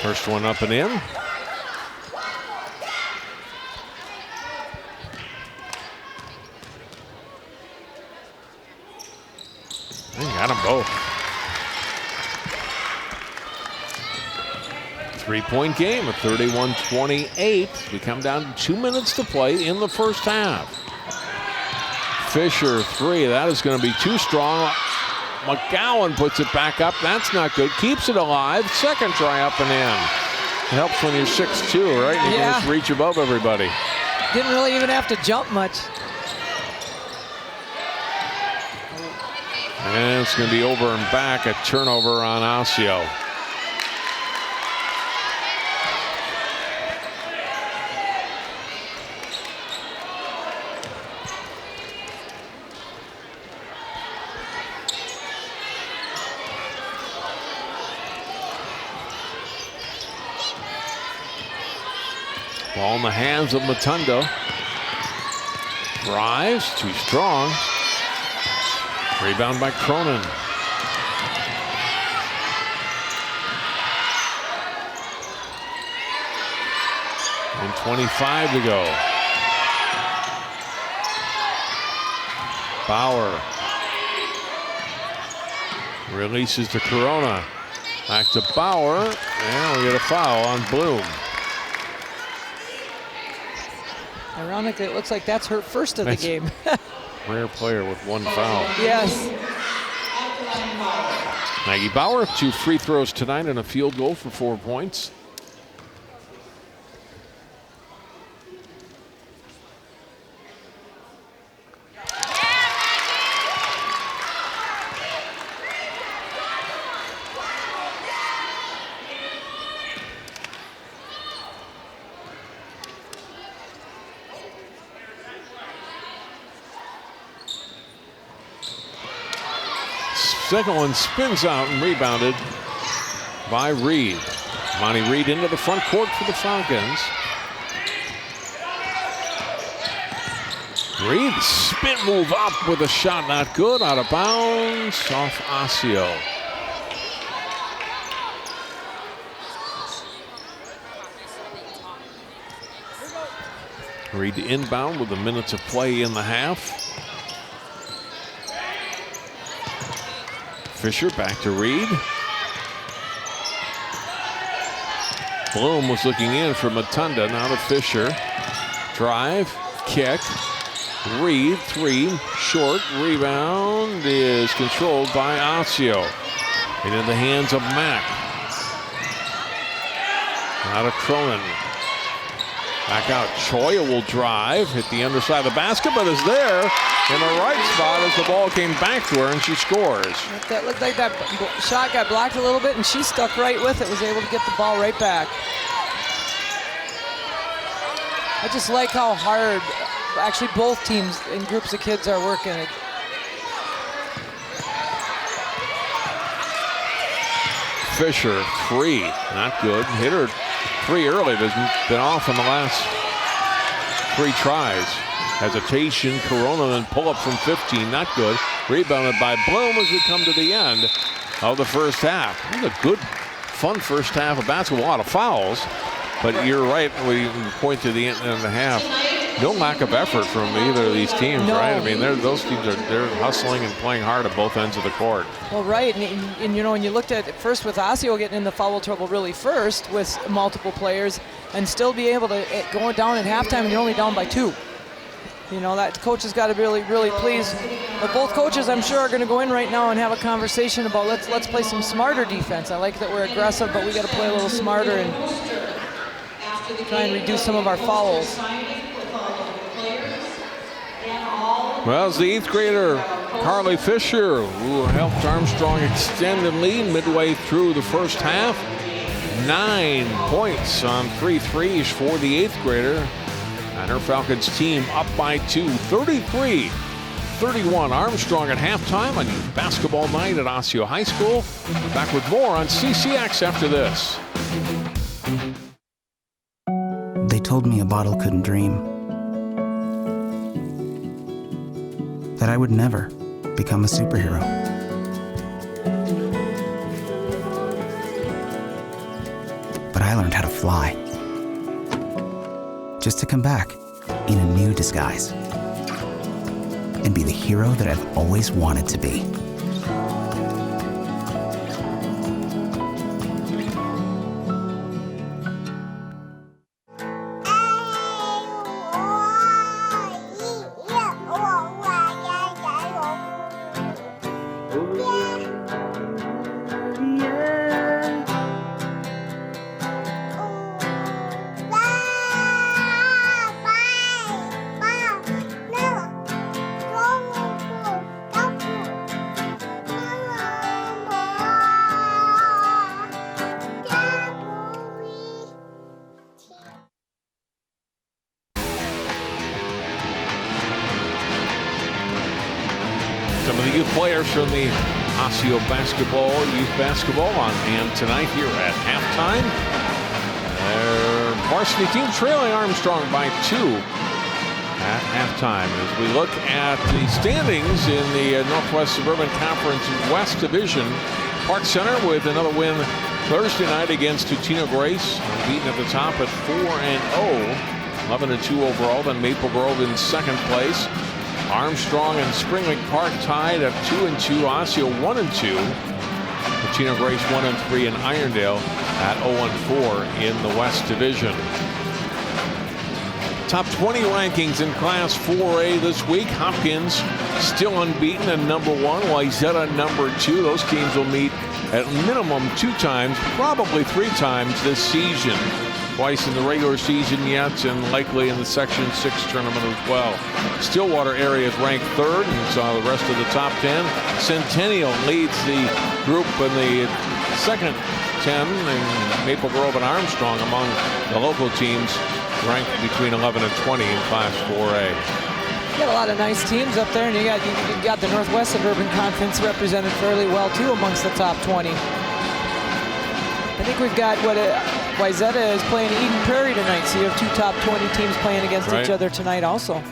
First one up and in. They got them both. 3-point game at 31-28. We come down to 2 minutes to play in the first half. Fisher, 3. That is going to be too strong. McGowan puts it back up. That's not good. Keeps it alive. Second try up and in. It helps when you're 6'2", right? You can just reach above everybody. Didn't really even have to jump much. And it's going to be over and back. A turnover on Osseo. Ball in the hands of Matundo. Drives, too strong. Rebound by Cronin. And 25 to go. Bauer releases to Corona. Back to Bauer, and we get a foul on Bloom. Ironically, it looks like that's her first of the game. Rare player with 1 foul. Yes. Maggie Bauer, 2 free throws tonight and a field goal for 4 points. Second one spins out and rebounded by Reed. Monty Reed into the front court for the Falcons. Reed, spin move up with a shot not good, out of bounds off Osseo. Reed inbound with a minute to play in the half. Fisher back to Reed. Bloom was looking in for Matunda, now to Fisher. Drive, kick. Reed, 3, short. Rebound is controlled by Osseo. Into the hands of Mack. Out of Cronin. Back out, Choya will drive, hit the underside of the basket, but is there in the right spot as the ball came back to her and she scores. That looked like that shot got blocked a little bit and she stuck right with it, was able to get the ball right back. I just like how hard actually both teams and groups of kids are working it. Fisher, 3, not good. Hit her 3 early, but been off in the last 3 tries. Hesitation, Corona, and pull up from 15, not good. Rebounded by Bloom as we come to the end of the first half. It was a good, fun first half of basketball. A lot of fouls, but you're right when you point to the end of the half. No lack of effort from either of these teams, right? I mean, those teams they're hustling and playing hard at both ends of the court. Well, right, and you know, when you looked at it first with Osseo getting into foul trouble really first with multiple players, and still be able to go down at halftime and you're only down by 2. You know, that coach has got to be really, really pleased. But both coaches, I'm sure, are going to go in right now and have a conversation about let's play some smarter defense. I like that we're aggressive, but we got to play a little smarter and try and reduce some of our fouls. Well, it's the 8th grader, Carly Fisher, who helped Armstrong extend the lead midway through the first half. 9 points on 3 threes for the 8th grader. And her Falcons team up by 2, 33-31. Armstrong at halftime on Youth Basketball Night at Osseo High School. Back with more on CCX after this. They told me a bottle couldn't dream. That I would never become a superhero. But I learned how to fly. Just to come back in a new disguise and be the hero that I've always wanted to be. Some of the youth players from the Osseo youth basketball on hand tonight here at halftime. Their varsity team trailing Armstrong by 2 at halftime. As we look at the standings in the Northwest Suburban Conference West Division, Park Center with another win Thursday night against Tutina Grace, beaten at the top at 4-0, 11-2 overall. Then Maple Grove in second place. Armstrong and Spring Lake Park tied at 2-2. Osseo 1-2. Tutina Grace 1-3, and Irondale at 0-4 in the West Division. Top 20 rankings in Class 4A this week. Hopkins still unbeaten and number 1. Wayzata number 2. Those teams will meet at minimum 2 times, probably 3 times this season. Twice in the regular season yet, and likely in the Section 6 tournament as well. Stillwater area is ranked 3rd, and so the rest of the top 10. Centennial leads the group in the second 10, and Maple Grove and Armstrong among the local teams ranked between 11 and 20 in Class 4A. You got a lot of nice teams up there, and you got the Northwest Suburban Conference represented fairly well too amongst the top 20. I think we've got Wayzata is playing Eden Prairie tonight, so you have 2 top 20 teams playing against each other tonight also.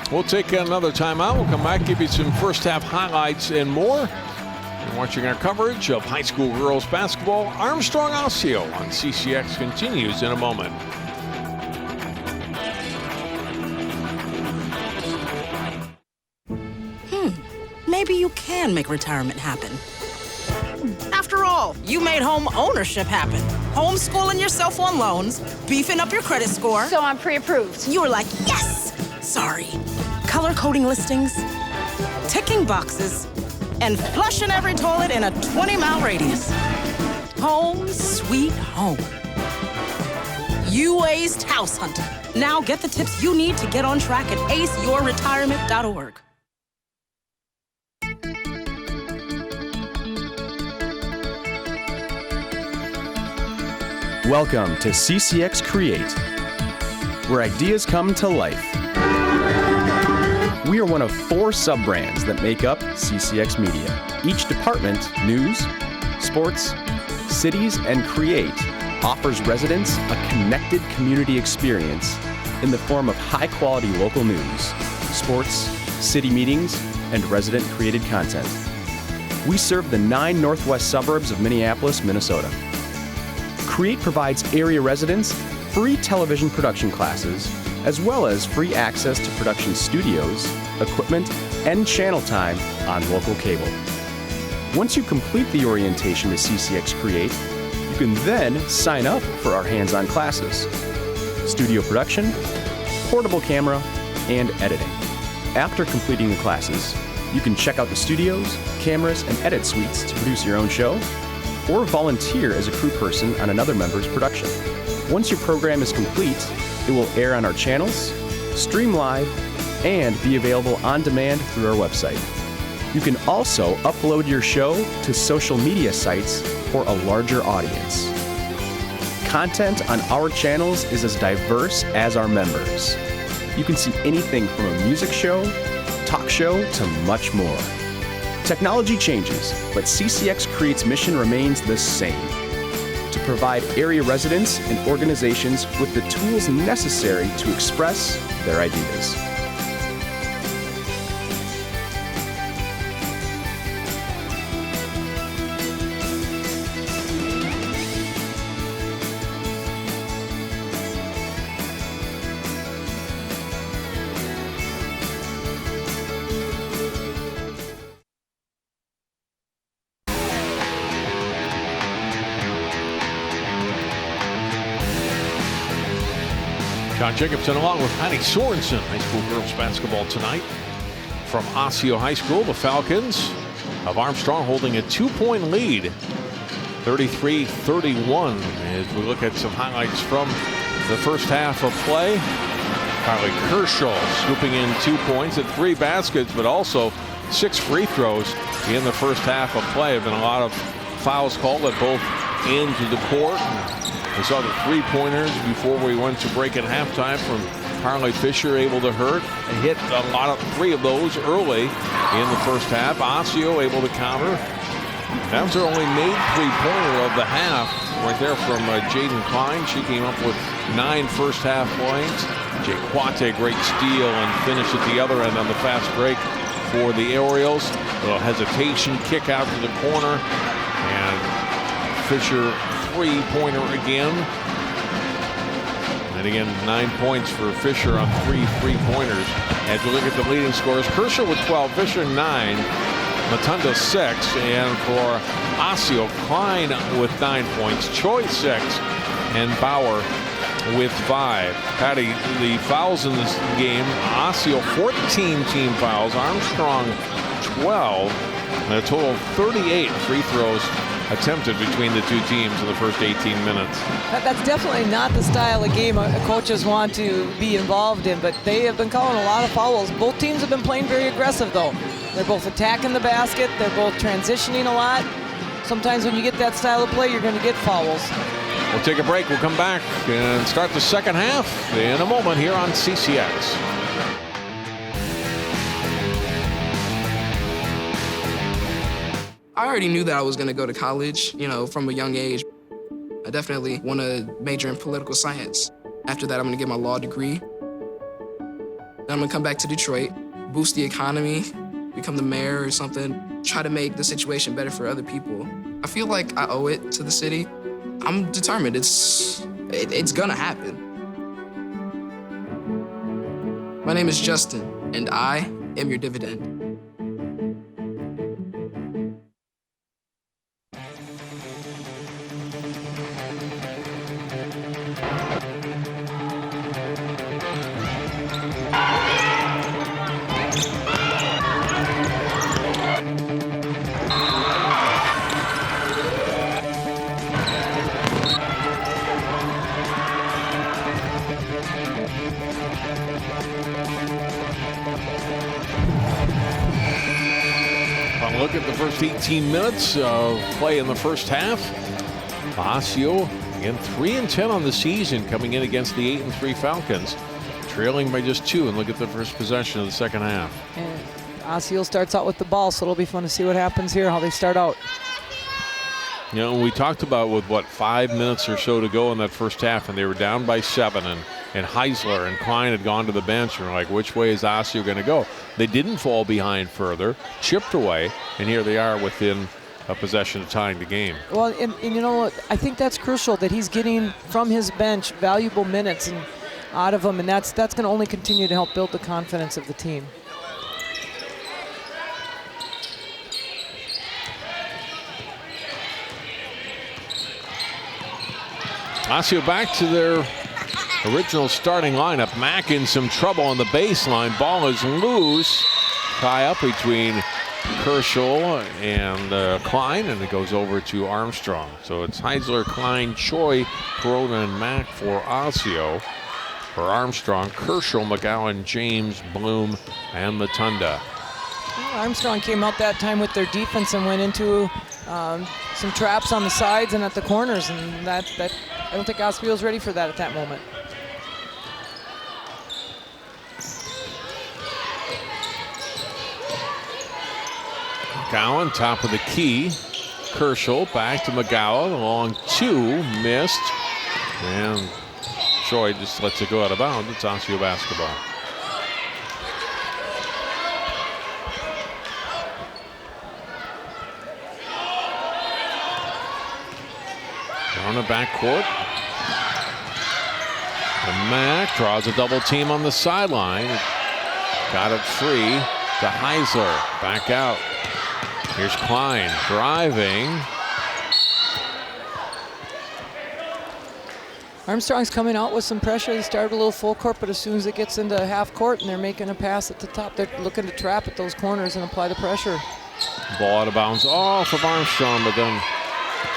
We'll take another timeout. We'll come back, give you some first half highlights and more. You're watching our coverage of high school girls basketball. Armstrong Osseo on CCX continues in a moment. Maybe you can make retirement happen. After all, you made home ownership happen. Homeschooling yourself on loans, beefing up your credit score. So I'm pre-approved. You were like, yes! Sorry. Color coding listings, ticking boxes, and flushing every toilet in a 20-mile radius. Home sweet home. You aced house hunting. Now get the tips you need to get on track at aceyourretirement.org. Welcome to CCX Create, where ideas come to life. We are one of 4 sub-brands that make up CCX Media. Each department, news, sports, cities, and create, offers residents a connected community experience in the form of high-quality local news, sports, city meetings, and resident-created content. We serve the 9 northwest suburbs of Minneapolis, Minnesota. Create provides area residents free television production classes, as well as free access to production studios, equipment, and channel time on local cable. Once you complete the orientation to CCX Create, you can then sign up for our hands-on classes, studio production, portable camera, and editing. After completing the classes, you can check out the studios, cameras, and edit suites to produce your own show, or volunteer as a crew person on another member's production. Once your program is complete, it will air on our channels, stream live, and be available on demand through our website. You can also upload your show to social media sites for a larger audience. Content on our channels is as diverse as our members. You can see anything from a music show, talk show, to much more. Technology changes, but CCX Create's mission remains the same: to provide area residents and organizations with the tools necessary to express their ideas. John Jacobson along with Patty Sorensen, high school girls basketball tonight from Osseo High School. The Falcons of Armstrong holding a 2-point lead, 33-31. As we look at some highlights from the first half of play. Carly Kershaw scooping in 2 points and 3 baskets, but also 6 free throws in the first half of play. Have been a lot of fouls called at both ends of the court. We saw the 3-pointers before we went to break at halftime from Carly Fisher, able to hurt and hit a lot of 3 of those early in the first half. Osseo able to counter. That was her only made 3-pointer of the half right there from Jaden Klein. She came up with 9 first half points. Jay Quate, great steal and finish at the other end on the fast break for the Orioles. A little hesitation, kick out to the corner, and Fisher 3-pointer again. And again, 9 points for Fisher on 3 3-pointers. As we look at the leading scorers, Kershaw with 12, Fisher 9, Matunda 6, and for Osseo, Klein with 9 points, Choi 6, and Bauer with 5. Patty, the fouls in this game, Osseo 14 team fouls, Armstrong 12, and a total of 38 free throws attempted between the two teams in the first 18 minutes. That's definitely not the style of game coaches want to be involved in, but they have been calling a lot of fouls. Both teams have been playing very aggressive, though. They're both attacking the basket. They're both transitioning a lot. Sometimes when you get that style of play, you're going to get fouls. We'll take a break. We'll come back and start the second half in a moment here on CCX. I already knew that I was going to go to college, from a young age. I definitely want to major in political science. After that, I'm going to get my law degree. Then I'm going to come back to Detroit, boost the economy, become the mayor or something, try to make the situation better for other people. I feel like I owe it to the city. I'm determined. It's going to happen. My name is Justin, and I am your dividend. Look at the first 18 minutes of play in the first half. Osseo, again, 3-10 on the season, coming in against the 8-3 Falcons, trailing by just 2. And look at the first possession of the second half. And Osseo starts out with the ball, so it'll be fun to see what happens here, how they start out. We talked about with 5 minutes or so to go in that first half, and they were down by 7, and Heisler and Klein had gone to the bench, and we're like, which way is Osseo going to go? They didn't fall behind further, chipped away, and here they are within a possession of tying the game. Well, and you know what? I think that's crucial that he's getting from his bench valuable minutes and out of him, and that's going to only continue to help build the confidence of the team. Osseo back to their original starting lineup. Mack in some trouble on the baseline. Ball is loose. Tie up between Kershaw and Klein, and it goes over to Armstrong. So it's Heisler, Klein, Choi, Corona, and Mack for Osseo. For Armstrong, Kershaw, McGowan, James, Bloom, and Matunda. Armstrong came out that time with their defense and went into some traps on the sides and at the corners, and that I don't think Osceo's ready for that at that moment. McGowan, top of the key. Kershaw back to McGowan, along 2, missed. And Choi just lets it go out of bounds. It's Osseo basketball. On the backcourt. And Mack draws a double team on the sideline. Got it free to Heisler. Back out. Here's Klein driving. Armstrong's coming out with some pressure. They started a little full court, but as soon as it gets into half court and they're making a pass at the top, they're looking to trap at those corners and apply the pressure. Ball out of bounds off of Armstrong, but then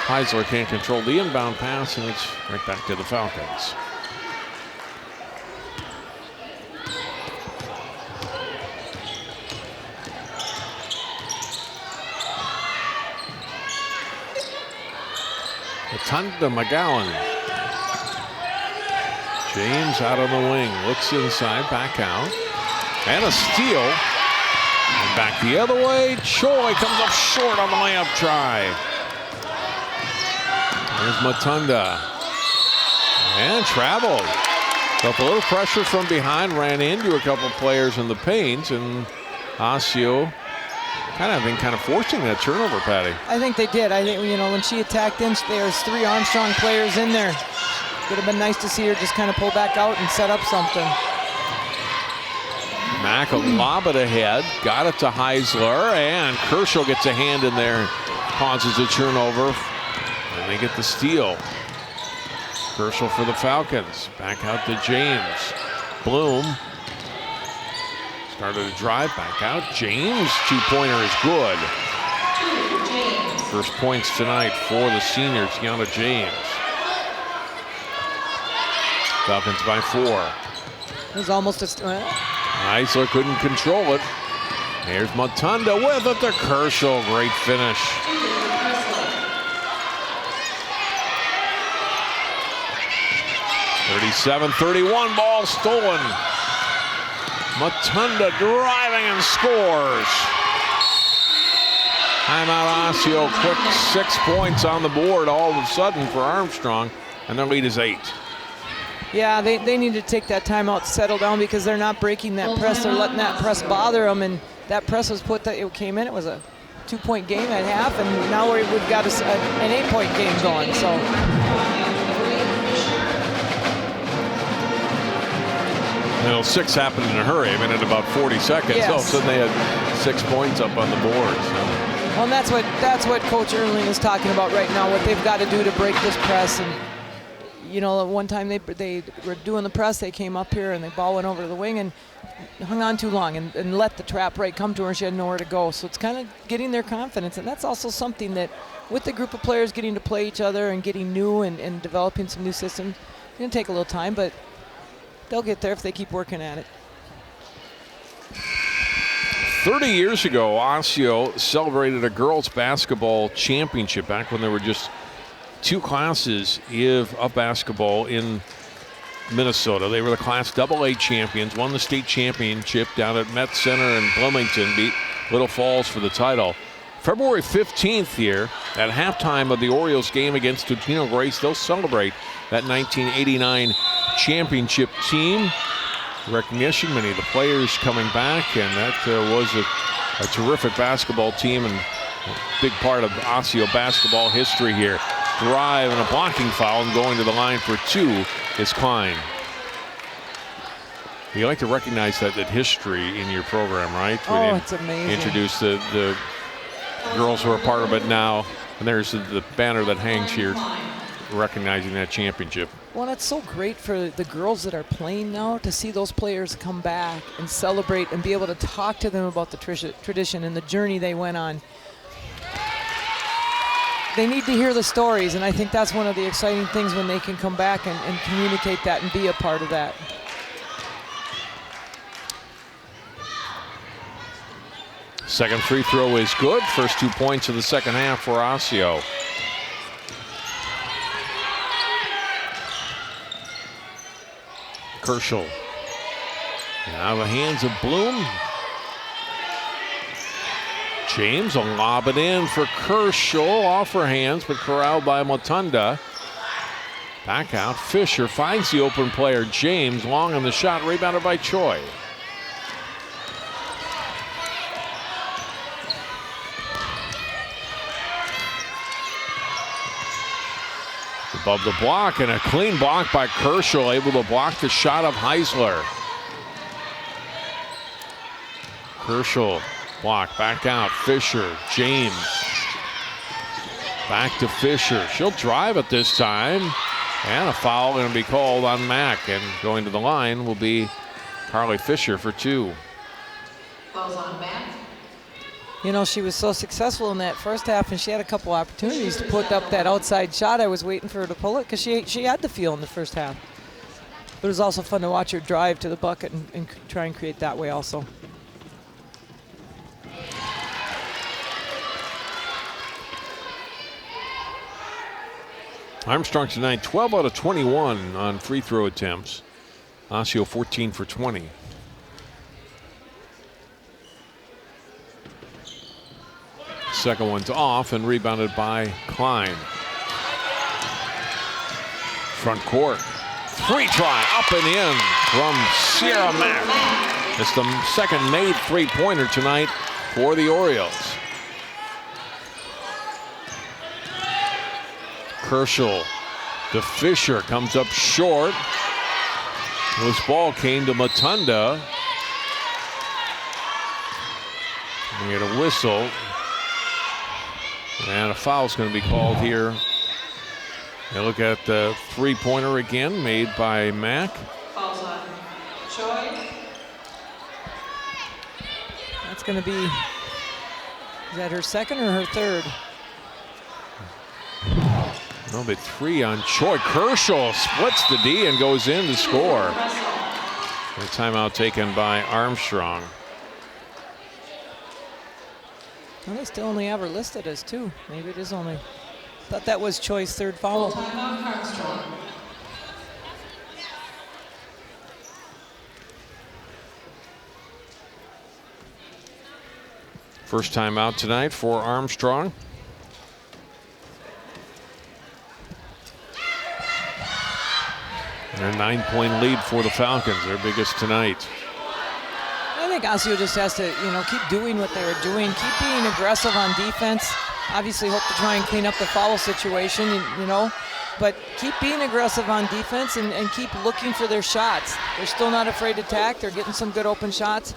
Heisler can't control the inbound pass, and it's right back to the Falcons. Rotunda McGowan. James out on the wing, looks inside, back out. And a steal. And back the other way. Choi comes up short on the layup try. There's Matunda. And traveled. Felt a little pressure from behind, ran into a couple players in the paint, and Osseo kind of forcing that turnover, Patty. I think they did. I think, when she attacked in, there's 3 Armstrong players in there. Would have been nice to see her just kind of pull back out and set up something. Mack will lob it ahead, got it to Heisler, and Kershaw gets a hand in there, causes a turnover, and they get the steal. Kershaw for the Falcons, back out to James. Bloom started to drive, back out. James, 2-pointer is good. First points tonight for the senior, Tiana James. Falcons by 4. It was almost a... Heisler couldn't control it. Here's Matunda with it to Kershaw. Great finish. .37-31, ball stolen. Matunda driving and scores. Timeout Osseo, quick 6 points on the board all of a sudden for Armstrong, and their lead is 8. Yeah, they need to take that timeout to settle down because they're not breaking that press. They're letting that press bother them, and that press was it came in. It was a 2-point game at half, and now we've got an 8-point game going. So. Well, 6 happened in a hurry. I mean, in about 40 seconds. Yes. All of a sudden, they had 6 points up on the board. So. Well, and that's what Coach Erling is talking about right now. What they've got to do to break this press. And one time they were doing the press. They came up here and the ball went over to the wing and hung on too long and let the trap right come to her. She had nowhere to go. So it's kind of getting their confidence, and that's also something that, with the group of players getting to play each other and getting new and developing some new systems, it's going to take a little time, but they'll get there if they keep working at it. 30 years ago, Osseo celebrated a girls basketball championship back when there were just 2 classes of basketball in Minnesota. They were the Class AA champions, won the state championship down at Met Center in Bloomington, beat Little Falls for the title. February 15th here, at halftime of the Orioles game against Totino Grace, they'll celebrate that 1989 championship team. Recognition, many of the players coming back, and that was a terrific basketball team and a big part of Osseo basketball history here. Drive and a blocking foul, and going to the line for 2 is Klein. You like to recognize that history in your program, right? It's amazing. Introduce the girls who are part of it now, and there's the banner that hangs here recognizing that championship. Well, it's so great for the girls that are playing now to see those players come back and celebrate and be able to talk to them about the tradition and the journey they went on. They need to hear the stories, and I think that's one of the exciting things when they can come back and communicate that and be a part of that. Second free throw is good. First 2 points of the second half for Osseo. Kershaw. Now the hands of Bloom. James will lob it in for Kershaw. Off her hands, but corralled by Matunda. Back out. Fisher finds the open player, James. Long on the shot, rebounded by Choi. Above the block, and a clean block by Kershaw, able to block the shot of Heisler. Kershaw block, back out, Fisher, James. Back to Fisher, she'll drive it this time. And a foul going to be called on Mack, and going to the line will be Carly Fisher for 2. Fouls on Mack. you know, she was so successful in that first half, and she had a couple opportunities to put up that outside shot. I was waiting for her to pull it because she had the feel in the first half. But it was also fun to watch her drive to the bucket and try and create that way also. Armstrong tonight 12 out of 21 on free throw attempts. Osseo 14 for 20. Second one's off and rebounded by Klein. Front court. Free try up and in from Sierra Mack. It's the second made three-pointer tonight for the Orioles. Kershaw to Fisher, comes up short. This ball came to Matunda. We get a whistle. And a foul's going to be called here. You look at the three-pointer again, made by Mack. Falls on Choi. That's going to be, is that her second or her third? No, but three on Choi. Kershaw splits the D and goes in to score. A timeout taken by Armstrong. Well, they still only have her listed as two. Maybe it is only. Thought that was Choi's third foul. Timeout Armstrong. First timeout tonight for Armstrong. Their 9-point lead for the Falcons, their biggest tonight. I think Osseo just has to, you know, keep doing what they were doing, keep being aggressive on defense. Obviously hope to try and clean up the foul situation, you know, but keep being aggressive on defense and keep looking for their shots. They're still not afraid to attack. They're getting some good open shots.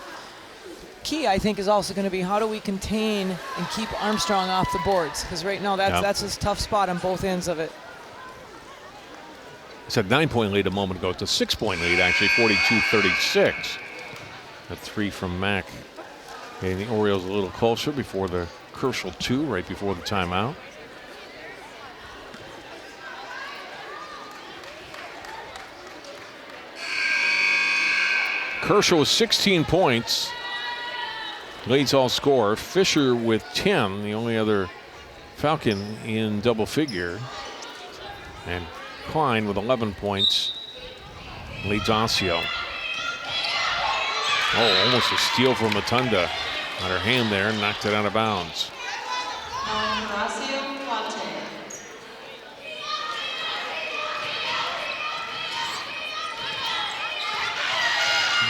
Key, I think, is also going to be how do we contain and keep Armstrong off the boards, because right now that's a tough spot on both ends of it. It's a 9-point lead a moment ago. It's a 6-point lead, actually, 42-36. A three from Mack. Getting the Orioles a little closer before the Kershaw 2, right before the timeout. Kershaw with 16 points. Leads all scorer. Fisher with 10, the only other Falcon in double figure. And Klein with 11 points leads Osseo. Oh, almost a steal for Matunda. On her hand there, knocked it out of bounds.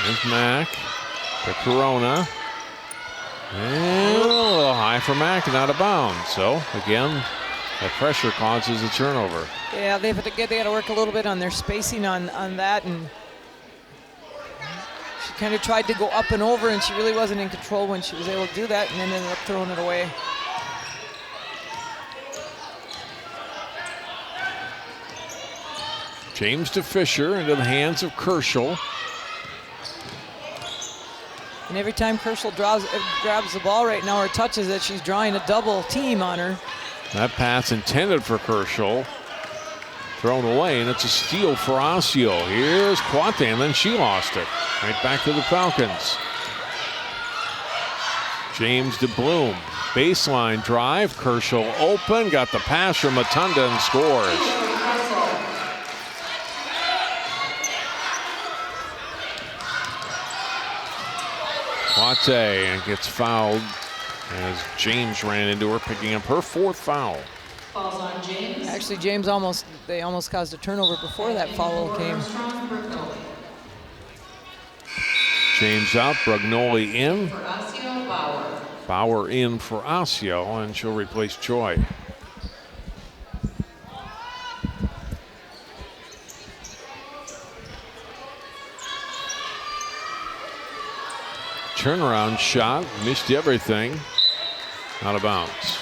There's Mack to Corona. And a little high for Mack and out of bounds. So, again, that pressure causes a turnover. Yeah, they got to work a little bit on their spacing on that, and she kind of tried to go up and over, and she really wasn't in control when she was able to do that, and then ended up throwing it away. James to Fisher into the hands of Kershaw. And every time Kershaw grabs the ball right now or touches it, she's drawing a double team on her. That pass intended for Kershaw. Thrown away, and it's a steal for Osseo. Here's Quate, and then she lost it. Right back to the Falcons. James to Bloom. Baseline drive. Kershaw open. Got the pass from Matunda and scores. Quate and gets fouled as James ran into her, picking up her fourth foul. Falls on James. Actually, they almost caused a turnover before that foul came. James out, Brugnoli in. For Osseo, Bauer. Bauer in for Osseo, and she'll replace Choi. Turnaround shot, missed everything. Out of bounds.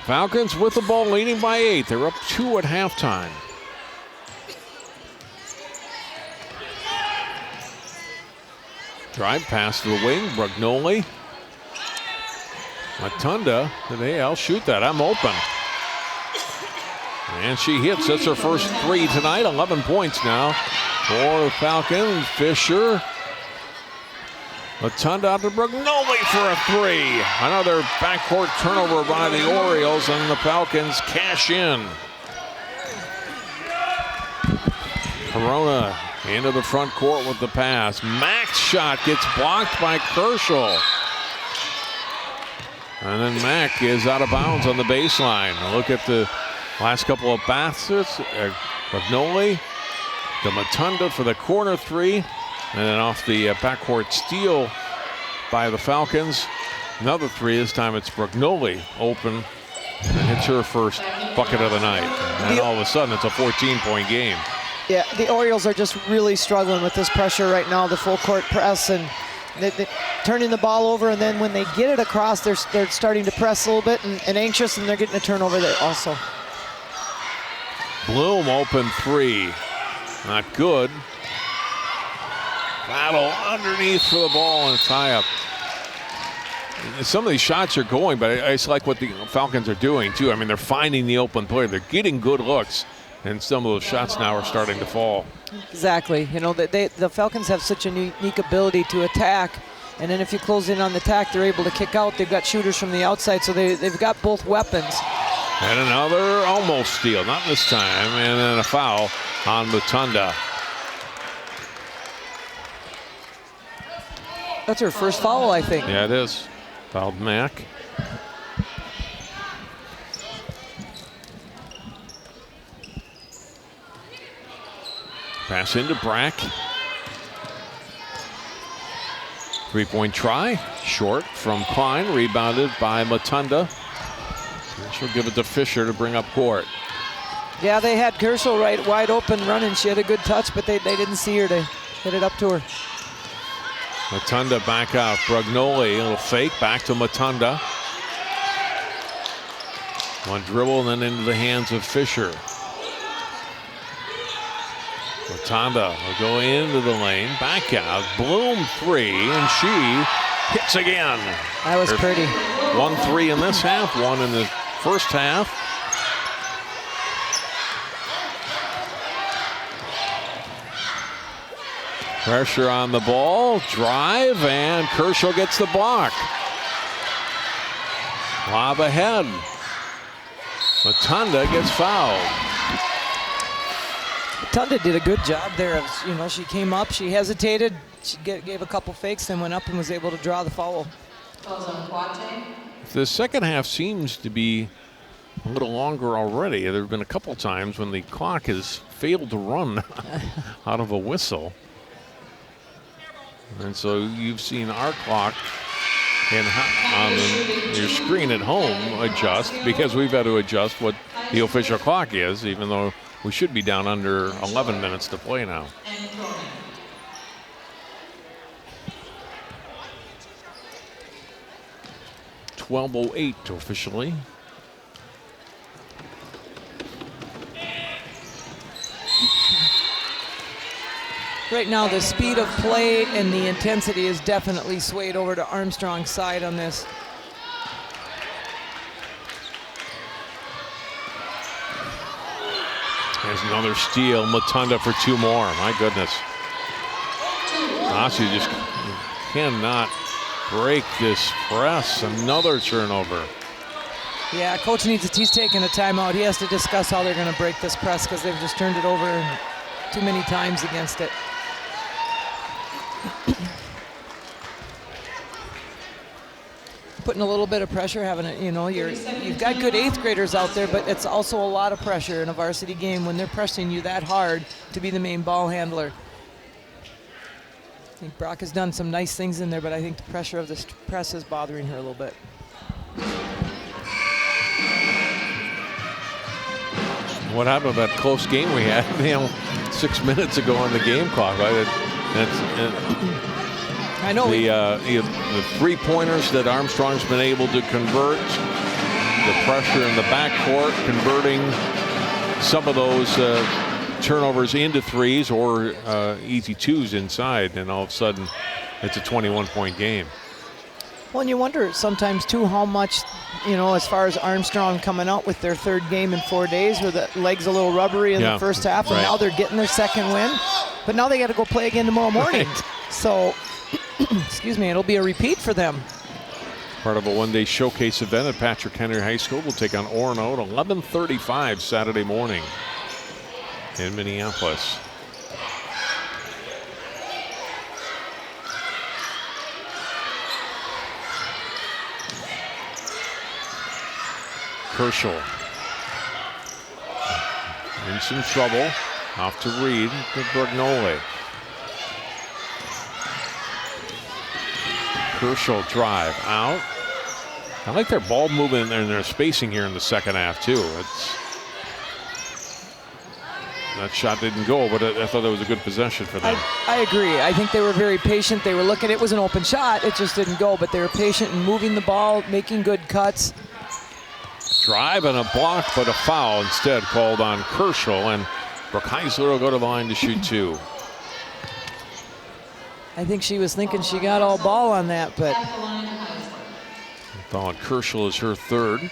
Falcons with the ball, leading by 8. They're up 2 at halftime. Drive pass to the wing, Brugnoli. Matunda, hey, I'll shoot that, I'm open. And she hits, that's her first 3 tonight, 11 points now for the Falcons. Fisher. Matunda out to Brugnoli for a 3. Another backcourt turnover by the Orioles, and the Falcons cash in. Corona into the front court with the pass. Mack's shot gets blocked by Kershaw. And then Mack is out of bounds on the baseline. Look at the last couple of baskets. Brugnoli to Matunda for the corner 3. And then off the backcourt steal by the Falcons. Another 3. This time it's Brugnoli open and hits her first bucket of the night. And all of a sudden it's a 14-point game. Yeah, the Orioles are just really struggling with this pressure right now, the full court press, and they turning the ball over, and then when they get it across, they're starting to press a little bit and anxious, and they're getting a turnover there also. Bloom open 3. Not good. Battle underneath for the ball and tie up. Some of these shots are going, but I just like what the Falcons are doing too. I mean, they're finding the open player. They're getting good looks. And some of those shots now are starting to fall. Exactly. You know, the Falcons have such a unique ability to attack. And then if you close in on the attack, they're able to kick out. They've got shooters from the outside, so they've got both weapons. And another almost steal, not this time. And then a foul on Matunda. That's her first foul, I think. Yeah, it is. Fouled Mack. Pass into Brack. 3-point try. Short from Klein. Rebounded by Matunda. She'll give it to Fisher to bring up court. Yeah, they had Kershaw right wide open running. She had a good touch, but they didn't see her to hit it up to her. Matunda back out. Brugnoli, a little fake. Back to Matunda. One dribble and then into the hands of Fisher. Matunda will go into the lane, back out, Bloom 3, and she hits again. That was pretty. 1-3 in this half, 1 in the first half. Pressure on the ball, drive, and Kershaw gets the block. Lob ahead. Matunda gets fouled. Matunda did a good job there. You know, she came up, she hesitated, she gave a couple fakes, then went up and was able to draw the foul. The second half seems to be a little longer already. There have been a couple times when the clock has failed to run out of a whistle. And so you've seen our clock on your screen at home adjust, because we've had to adjust what the official clock is, even though we should be down under 11 minutes to play now. .12:08 officially. Right now, the speed of play and the intensity is definitely swayed over to Armstrong's side on this. There's another steal. Matunda for 2 more. My goodness. Osseo just cannot break this press. Another turnover. Yeah, coach he's taking a timeout. He has to discuss how they're going to break this press, because they've just turned it over too many times against it. Putting a little bit of pressure, having it, you know, you've got good 8th graders out there, but it's also a lot of pressure in a varsity game when they're pressing you that hard to be the main ball handler. I think Brock has done some nice things in there, but I think the pressure of this press is bothering her a little bit. What happened to that close game we had, 6 minutes ago on the game clock? I know. The 3-pointers that Armstrong's been able to convert the pressure in the backcourt, converting some of those turnovers into threes or easy twos inside, and all of a sudden it's a 21-point game. Well, and you wonder sometimes, too, how much, as far as Armstrong coming out with their third game in 4 days where the legs a little rubbery in the first half, and now they're getting their second win. But now they got to go play again tomorrow morning. Right. So, excuse me, it'll be a repeat for them. Part of a one-day showcase event at Patrick Henry High School. We'll take on Orono at 11:35 Saturday morning in Minneapolis. Kershaw in some trouble. Off to Reed to Brugnoli. Kershaw drive out. I like their ball movement and their spacing here in the second half too. That shot didn't go, but I thought that was a good possession for them. I agree. I think they were very patient. They were looking. It was an open shot. It just didn't go, but they were patient in moving the ball, making good cuts. Drive and a block, but a foul instead called on Kershaw, and Brooke Heisler will go to the line to shoot two. I think she was thinking she got all ball on that, but Thought Kershaw is her third.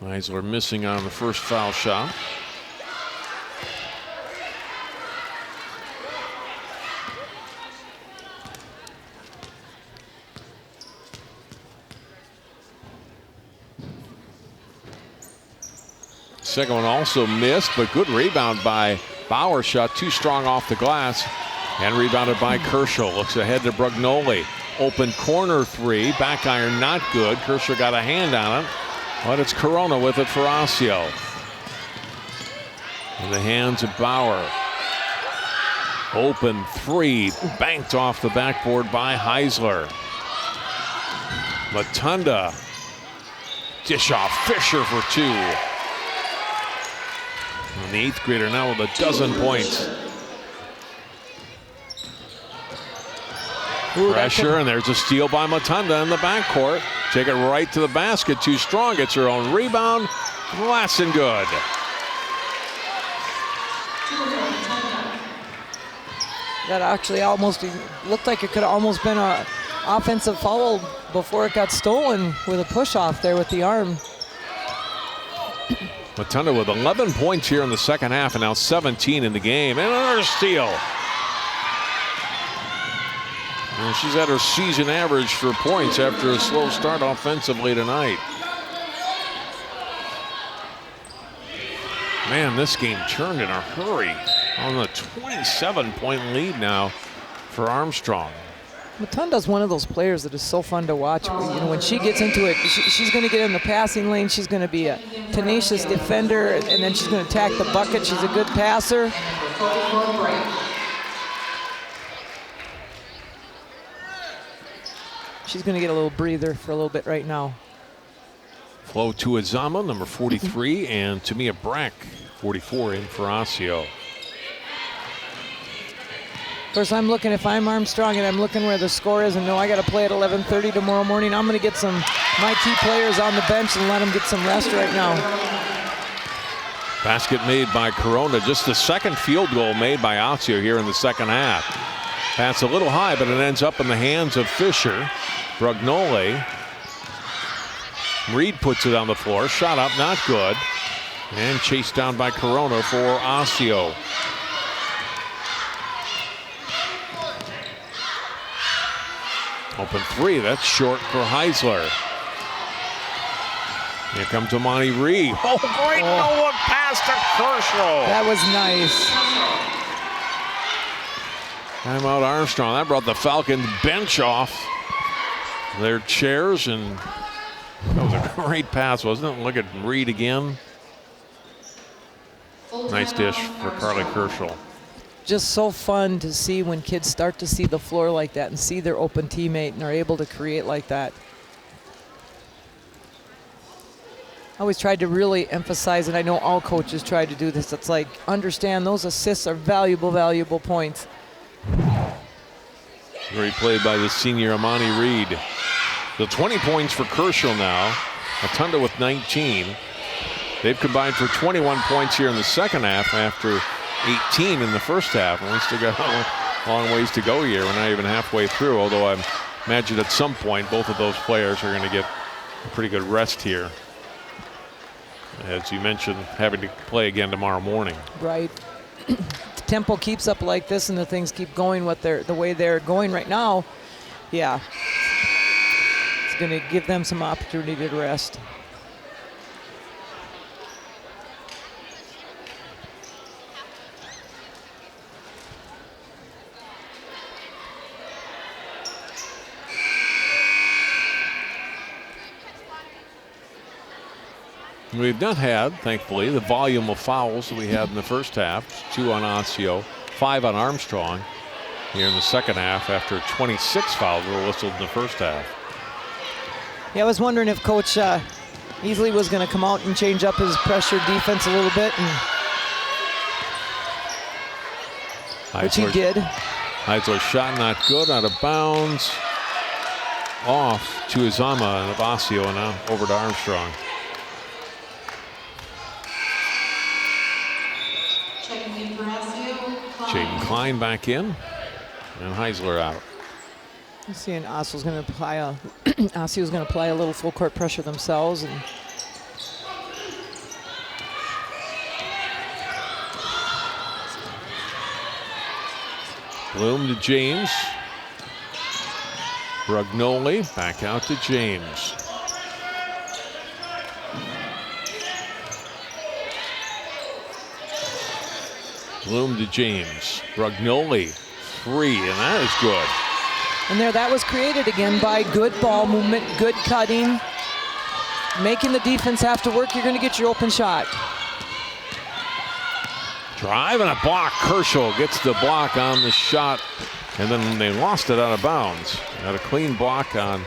Heisler missing on the first foul shot. Second one also missed, but good rebound by Bauer. Shot too strong off the glass and rebounded by Kershaw. Looks ahead to Brugnoli. Open corner three. Back iron not good. Kershaw got a hand on it, but it's Corona with it for Osseo. In the hands of Bauer. Open three. Banked off the backboard by Heisler. Matunda. Dish off Fisher for two. And the eighth grader now with a dozen points. Pressure, and there's a steal by Matunda in the backcourt. Take it right to the basket. Too strong. Gets her own rebound. Less than good. that actually almost looked like it could have almost been an offensive foul before it got stolen with a push off there with the arm. Matunda with 11 points here in the second half and now 17 in the game. And another steal. And she's at her season average for points after a slow start offensively tonight. Man, this game turned in a hurry on the 27-point lead now for Armstrong. Matunda's one of those players that is so fun to watch. You know, when she gets into it, she's going to get in the passing lane. She's going to be a tenacious defender, and then she's going to attack the bucket. She's a good passer. She's going to get a little breather for a little bit right now. Flo Tuazama, number 43, and Tamia Brack, 44, in for Osseo. Of course, I'm looking, if I'm Armstrong and I'm looking where the score is and know I got to play at 11:30 tomorrow morning, I'm going to get my key players on the bench and let them get some rest right now. Basket made by Corona, just the second field goal made by Osseo here in the second half. Pass a little high, but it ends up in the hands of Fisher. Brugnoli. Reed puts it on the floor, shot up, not good. And chased down by Corona for Osseo. Open three, that's short for Heisler. Here comes Amani Reed. Oh, great no-look pass to Kershaw. That was nice. Timeout Armstrong. That brought the Falcons bench off their chairs, and that was a great pass, wasn't it? Look at Reed again. Nice dish for Carly Kershaw. Just so fun to see when kids start to see the floor like that and see their open teammate and are able to create like that. I always tried to really emphasize, and I know all coaches try to do this, it's like, understand those assists are valuable, valuable points. Great play by the senior Amani Reed. The 20 points for Kershaw now. Atunda with 19. They've combined for 21 points here in the second half after 18 in the first half. And we still got a long ways to go here. We're not even halfway through, although I imagine at some point both of those players are going to get a pretty good rest here. As you mentioned, having to play again tomorrow morning. Right. The tempo keeps up like this and the things keep going the way they're going right now. Yeah. It's going to give them some opportunity to rest. We've not had, thankfully, the volume of fouls that we had in the first half. 2 on Osseo, 5 on Armstrong here in the second half after 26 fouls were whistled in the first half. Yeah, I was wondering if Coach Easley was going to come out and change up his pressure defense a little bit, which he did. Heisler's shot not good, out of bounds. Off to Izama of Osseo and now over to Armstrong. Jaden Klein back in, and Heisler out. I'm seeing Osseo's going to apply a little full court pressure themselves, and Bloom to James. Brugnoli back out to James. Bloom to James. Brugnoli, 3, and that is good. And there, that was created again by good ball movement, good cutting, making the defense have to work. You're going to get your open shot. Drive and a block. Kershaw gets the block on the shot, and then they lost it out of bounds. Got a clean block on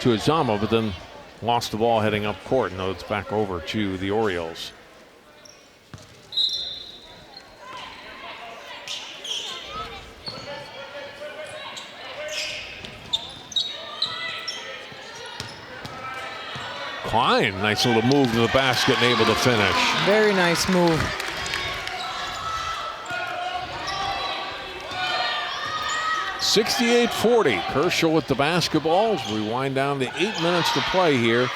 to Izama, but then lost the ball heading up court. Now it's back over to the Orioles. Klein, nice little move to the basket and able to finish. Very nice move. (68-40). Kershaw with the basketball as we wind down to 8 minutes to play here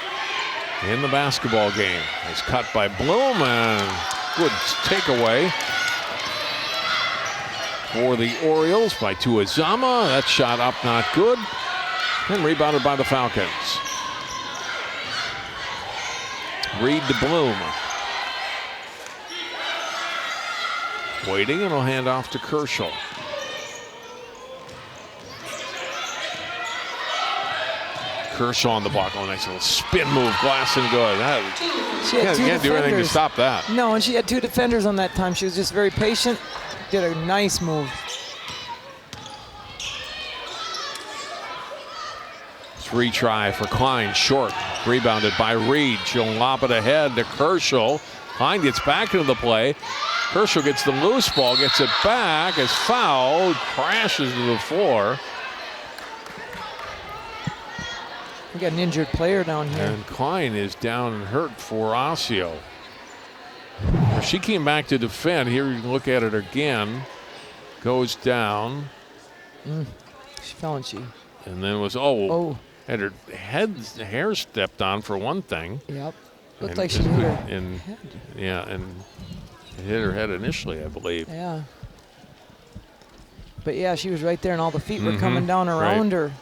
in the basketball game. It's cut by Bloom and good takeaway for the Orioles by Tuizama. That shot up, not good, and rebounded by the Falcons. Reed to Bloom. Waiting, and he'll hand off to Kershaw. Kershaw on the block. Oh, nice little spin move. Glass and good. You can't do anything to stop that. No, and she had 2 defenders on that time. She was just very patient. Did a nice move. Retry for Klein, short, rebounded by Reed. She'll lob it ahead to Kershaw. Klein gets back into the play. Kershaw gets the loose ball, gets it back, is fouled, crashes to the floor. We got an injured player down here. And Klein is down and hurt for Osseo. She came back to defend. Here you can look at it again. Goes down. She fell and and then was had her hair stepped on for one thing. Yep. Looked like she hit her head. Yeah, and hit her head initially, I believe. Yeah. But yeah, she was right there, and all the feet were coming down around her.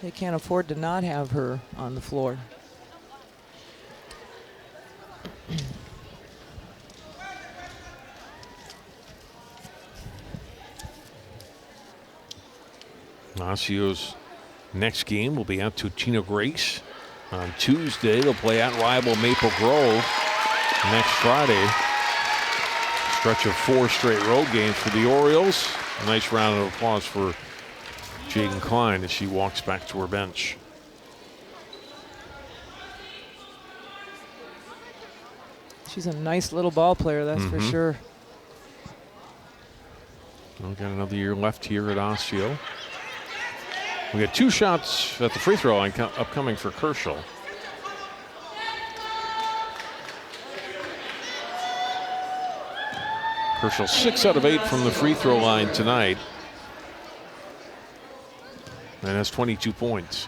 They can't afford to not have her on the floor. Osseo's next game will be out to Tina Grace on Tuesday. They'll play at rival Maple Grove next Friday. Stretch of 4 straight road games for the Orioles. A nice round of applause for Jaden Klein as she walks back to her bench. She's a nice little ball player, that's for sure. We've got another year left here at Osseo. We got 2 shots at the free throw line upcoming for Kershaw. Kershaw 6 out of 8 from the free throw line tonight. And has 22 points.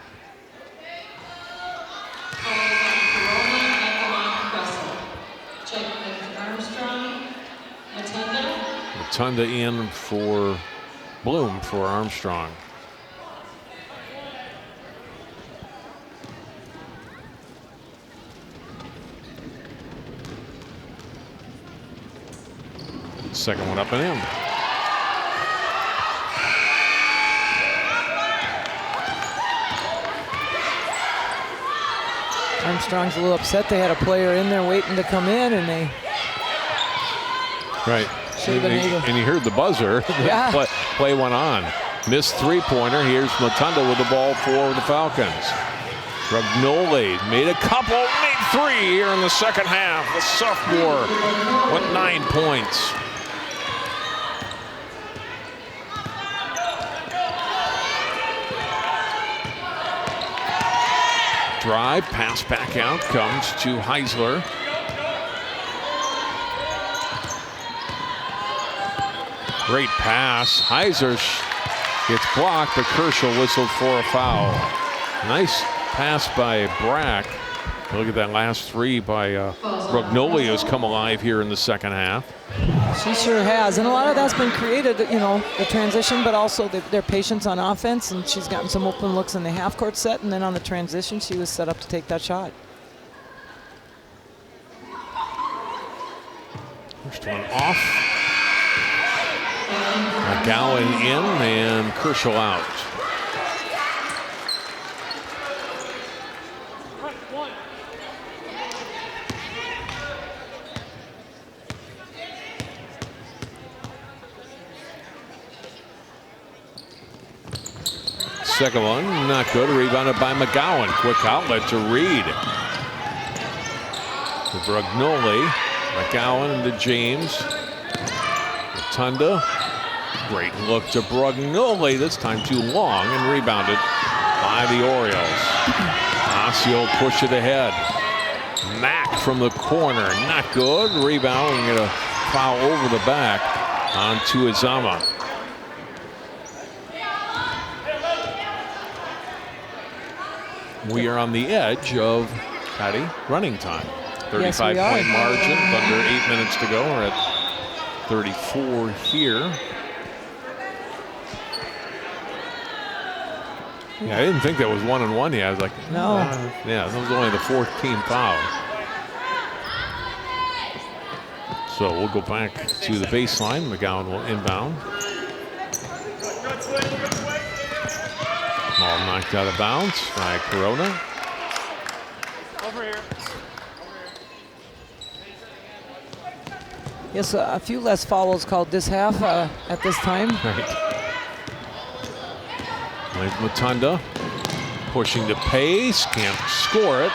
Matunda in for Bloom for Armstrong. Second one up and in. Armstrong's a little upset. They had a player in there waiting to come in, and they and you heard the buzzer. Yeah. Play went on. Missed 3-pointer. Here's Matunda with the ball for the Falcons. Rognoli made a couple, made 3 here in the second half. The sophomore with 9 points. Drive, pass back out, comes to Heisler. Great pass. Heisler gets blocked, but Kershaw whistled for a foul. Nice pass by Brack. Look at that last 3 by Rognoli, who's come alive here in the second half. She sure has, and a lot of that's been created, you know, the transition, but also their patience on offense, and she's gotten some open looks in the half-court set, and then on the transition, she was set up to take that shot. First one off. McGowan in and Kershaw out. Second one, not good. Rebounded by McGowan. Quick outlet to Reed. To Brugnoli. McGowan into James. Matunda. Great look to Brugnoli. This time too long and rebounded by the Orioles. Osseo push it ahead. Mack from the corner. Not good. Rebound. And get a foul over the back onto Izama. We are on the edge of, Patty, running time. 35-point margin, under 8 minutes to go. We're at 34 here. Yeah, I didn't think that was 1-on-1 yet. I was like, no. Yeah, that was only the 14th foul. So we'll go back to the baseline. McGowan will inbound. Ball knocked out of bounds by Corona. Over here. Yes, a few less fouls called this half at this time. Right. Matunda pushing the pace, can't score it.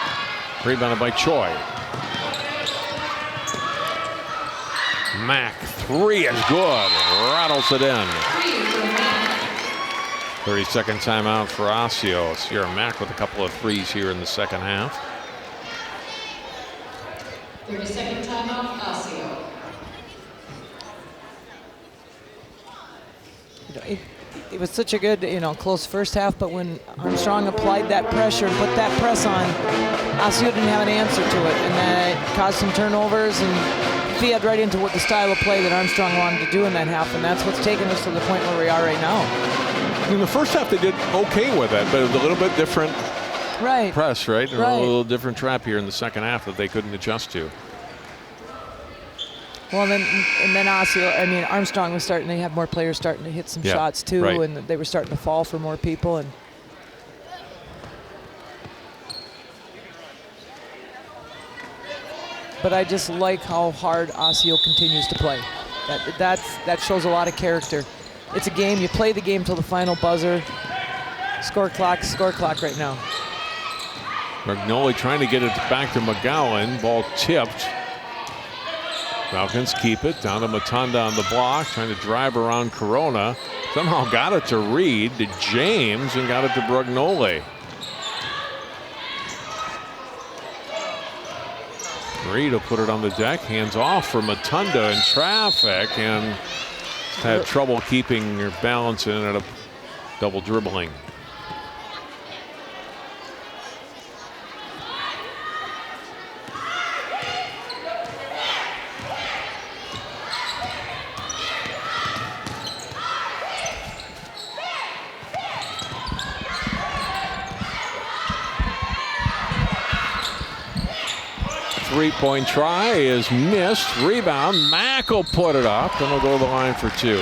Rebounded by Choi. Mack, 3 is good. Rattles it in. 30-second timeout for Osseo. Sierra Mack with a couple of threes here in the second half. 30-second timeout, Osseo. It was such a good, close first half, but when Armstrong applied that pressure and put that press on, Osseo didn't have an answer to it, and that caused some turnovers and fed right into what the style of play that Armstrong wanted to do in that half, and that's what's taken us to the point where we are right now. In the first half, they did okay with it, but it was a little bit different press, right? And a little different trap here in the second half that they couldn't adjust to. Well, then Osseo, Armstrong was starting to have more players starting to hit some shots too, and they were starting to fall for more people. And but I just like how hard Osseo continues to play. That shows a lot of character. It's a game. You play the game till the final buzzer. Score clock right now. Rognoli trying to get it back to McGowan. Ball tipped. Falcons keep it down to Matunda on the block, trying to drive around Corona. Somehow got it to Reed, to James, and got it to Brugnoli. Reed will put it on the deck, hands off for Matunda in traffic, and had trouble keeping your balance and ended up double dribbling. Three-point try is missed. Rebound. Mack will put it up, and he'll go to the line for two.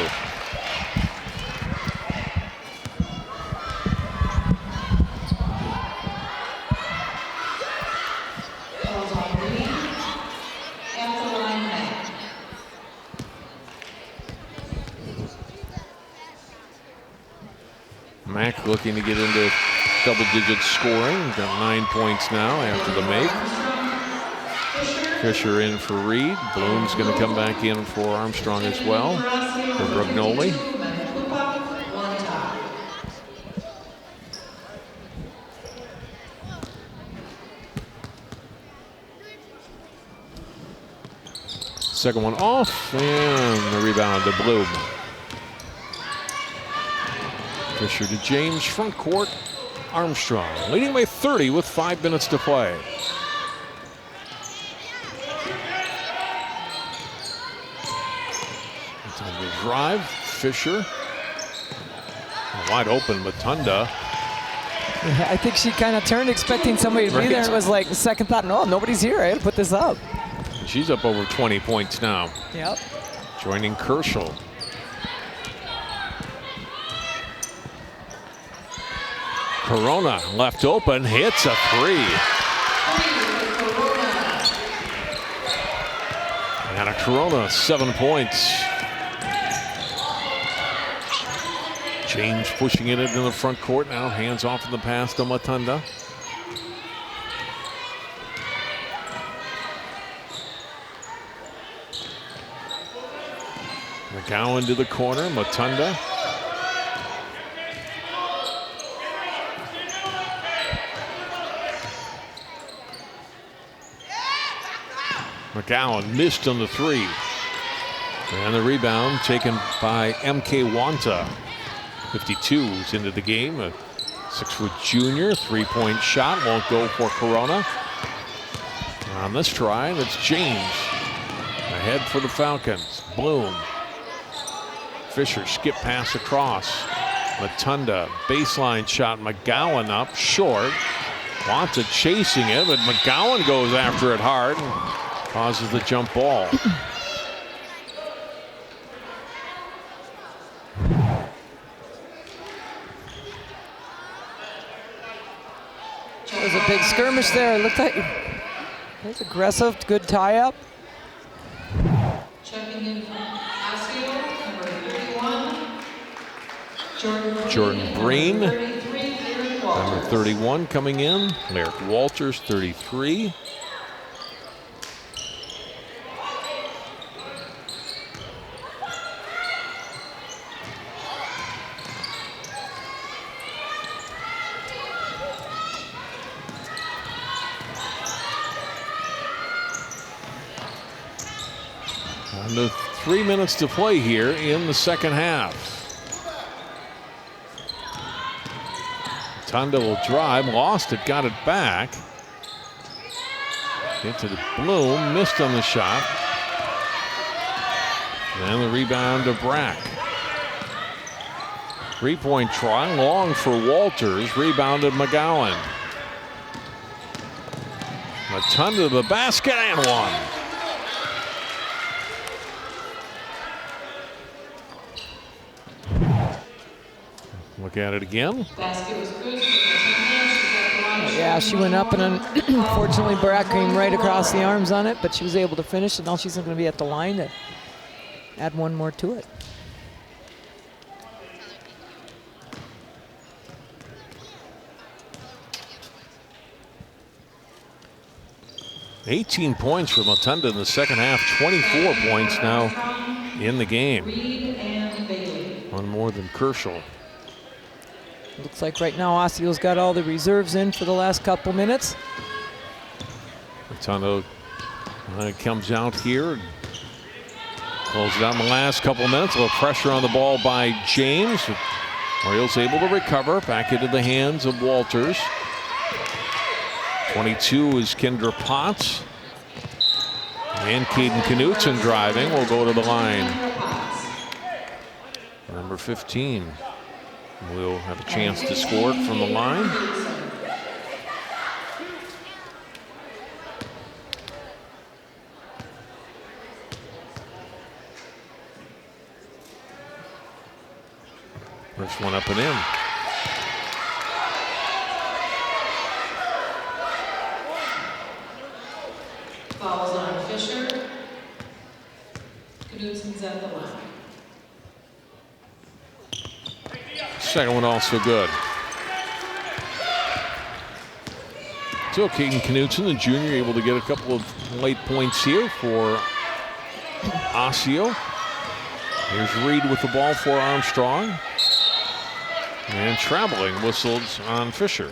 Mack looking to get into double-digit scoring. Got 9 points now after the make. Fisher in for Reed. Bloom's going to come back in for Armstrong as well. For Brugnoli. Second one off, and the rebound to Bloom. Fisher to James, front court. Armstrong leading by 30 with 5 minutes to play. Time to drive. Fisher. Wide open, Matunda. Yeah, I think she kind of turned expecting somebody to be there. It was like the second thought, no, nobody's here. I had to put this up. She's up over 20 points now. Yep. Joining Kerschel. Corona left open, hits a three. And a Corona, 7 points. James pushing it into the front court now. Hands off in the pass to Matunda. McGowan to the corner. Matunda. McGowan missed on the three. And the rebound taken by M.K. Wanta. 52 is into the game. A 6-foot junior. 3-point shot. Won't go for Corona. On this try, that's James. Ahead for the Falcons. Bloom. Fisher skip pass across. Matunda. Baseline shot. McGowan up short. Wanta chasing it, but McGowan goes after it hard and causes the jump ball. There's a big skirmish there. It looked like it was aggressive, good tie-up. Checking in from Osseo, number 31. Jordan Breen, number 31 coming in. Lyric Walters, 33. Under 3 minutes to play here in the second half. Matunda will drive, lost it, got it back. Get to the Bloom, missed on the shot. And the rebound to Brack. 3-point try, long for Walters, rebounded McGowan. Matunda to the basket and one. Look at it again. Basket was good. She Yeah, she went up, and unfortunately Brack came right across the arms on it, but she was able to finish, and now she's going to be at the line to add one more to it. 18 points for Matunda in the second half, 24 points now in the game. Reed and Bailey. One more than Kershaw. Looks like right now Osseo's got all the reserves in for the last couple minutes. Matunda comes out here and closes out in the last couple minutes. A little pressure on the ball by James. Orioles able to recover back into the hands of Walters. 22 is Kendra Potts. And Caden Knutson driving will go to the line. Number 15 will have a chance to score it from the line. First one up and in. Fouls on Fisher. Knutson's at the line. Second one also good. So Caden Knutson, the junior, able to get a couple of late points here for Osseo. Here's Reed with the ball for Armstrong. And traveling whistles on Fisher.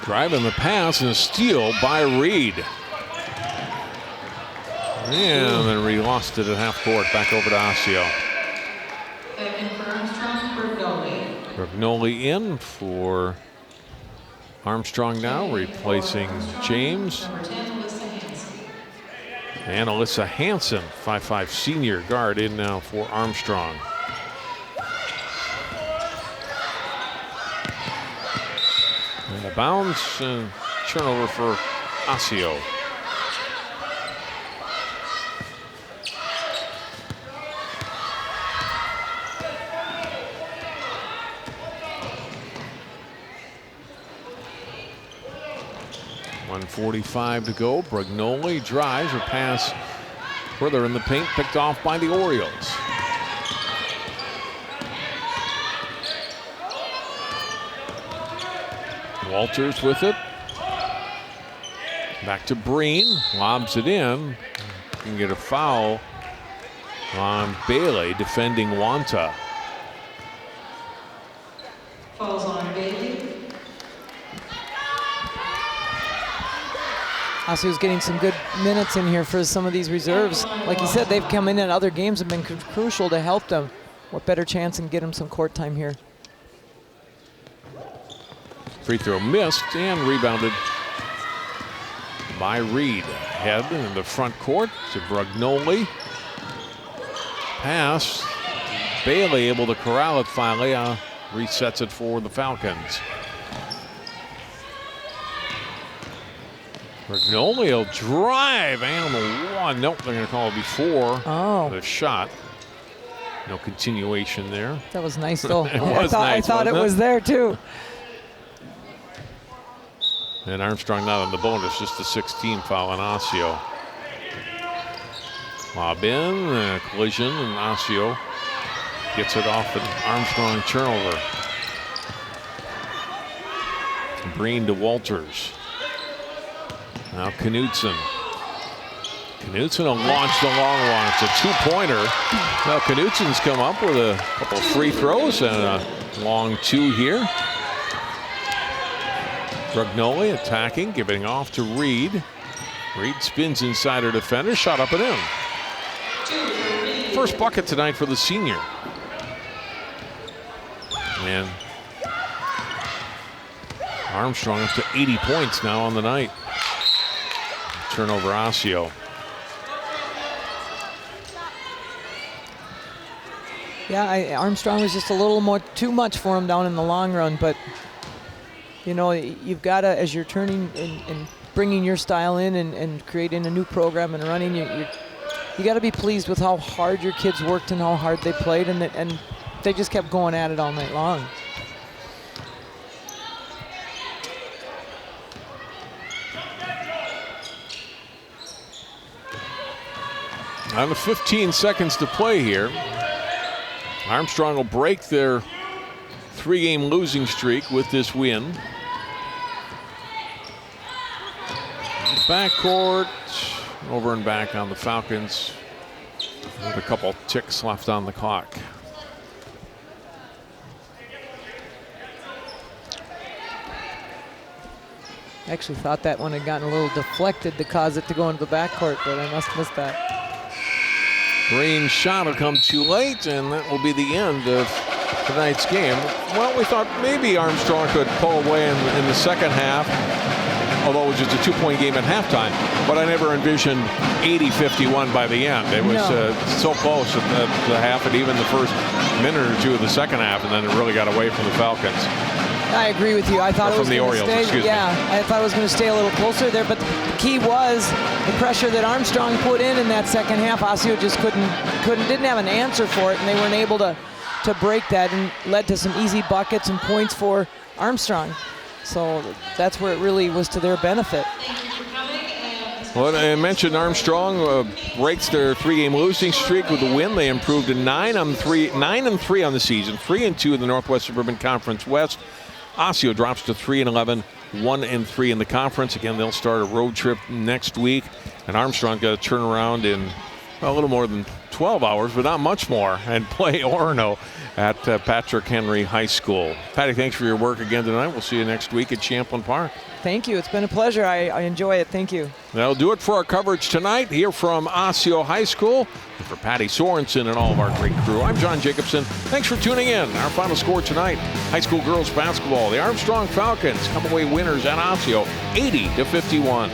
Driving the pass and a steal by Reed. And then Reed lost it at half court. Back over to Osseo. Back in for Armstrong, Bergnoli. Bergnoli in for Armstrong now, replacing James. Number 10, Alyssa Hansen. And Alyssa Hansen, 5'5" senior guard, in now for Armstrong. And a bounce and turnover for Osseo. .145 to go. Bergnoli drives or pass further in the paint, picked off by the Orioles. Walters with it. Back to Breen, lobs it in. Can get a foul on Bailey defending Wanta. Fouls on Bailey. Osseo's getting some good minutes in here for some of these reserves. Like you said, they've come in other games have been crucial to help them. What better chance and get them some court time here? Free throw missed and rebounded by Reed. Head in the front court to Bergnoli. Pass. Bailey able to corral it finally. Resets it for the Falcons. Bergnoli will drive and the one. Nope, they're going to call it before the shot. No continuation there. That was nice though. I thought it was there too. And Armstrong not on the bonus, just the 16 foul on Osseo. Lob in, collision, and Osseo gets it off an Armstrong turnover. Breen to Walters. Now Knutson. Knutson will launch the long one. It's a two-pointer. Now Knutson's come up with a couple free throws and a long two here. Bergnoli attacking, giving off to Reed. Reed spins inside her defender, shot up and in. First bucket tonight for the senior. And Armstrong up to 80 points now on the night. Turnover Osseo. Yeah, Armstrong was just a little more too much for him down in the long run, but you know, you've got to, as you're turning and bringing your style in and creating a new program and running, you got to be pleased with how hard your kids worked and how hard they played, and they just kept going at it all night long. On the 15 seconds to play here, Armstrong will break their 3-game losing streak with this win. Backcourt, over and back on the Falcons with a couple ticks left on the clock. I actually thought that one had gotten a little deflected to cause it to go into the backcourt, but I must have missed that. Green's shot will come too late, and that will be the end of tonight's game. Well, we thought maybe Armstrong could pull away in the second half, although it was just a 2-point game at halftime. But I never envisioned 80-51 by the end. It was so close at the half, and even the first minute or two of the second half, and then it really got away from the Falcons. I agree with you. I thought it was going to stay. Excuse me. I thought it was going to stay a little closer there, but the key was the pressure that Armstrong put in that second half. Osseo just didn't have an answer for it, and they weren't able to break that, and led to some easy buckets and points for Armstrong. So that's where it really was to their benefit. Well, I mentioned Armstrong breaks their 3-game losing streak with a win. They improved to 9-3 on the season, 3-2 in the Northwest Suburban Conference West. Osseo drops to 3-11, 1-3 in the conference. Again, they'll start a road trip next week, and Armstrong got to turn around in a little more than 12 hours, but not much more, and play Orono at Patrick Henry High School. Patty, thanks for your work again tonight. We'll see you next week at Champlin Park. Thank you. It's been a pleasure. I enjoy it. Thank you. That'll do it for our coverage tonight here from Osseo High School. And for Patty Sorensen and all of our great crew, I'm John Jacobson. Thanks for tuning in. Our final score tonight, high school girls basketball. The Armstrong Falcons come away winners at Osseo, 80-51.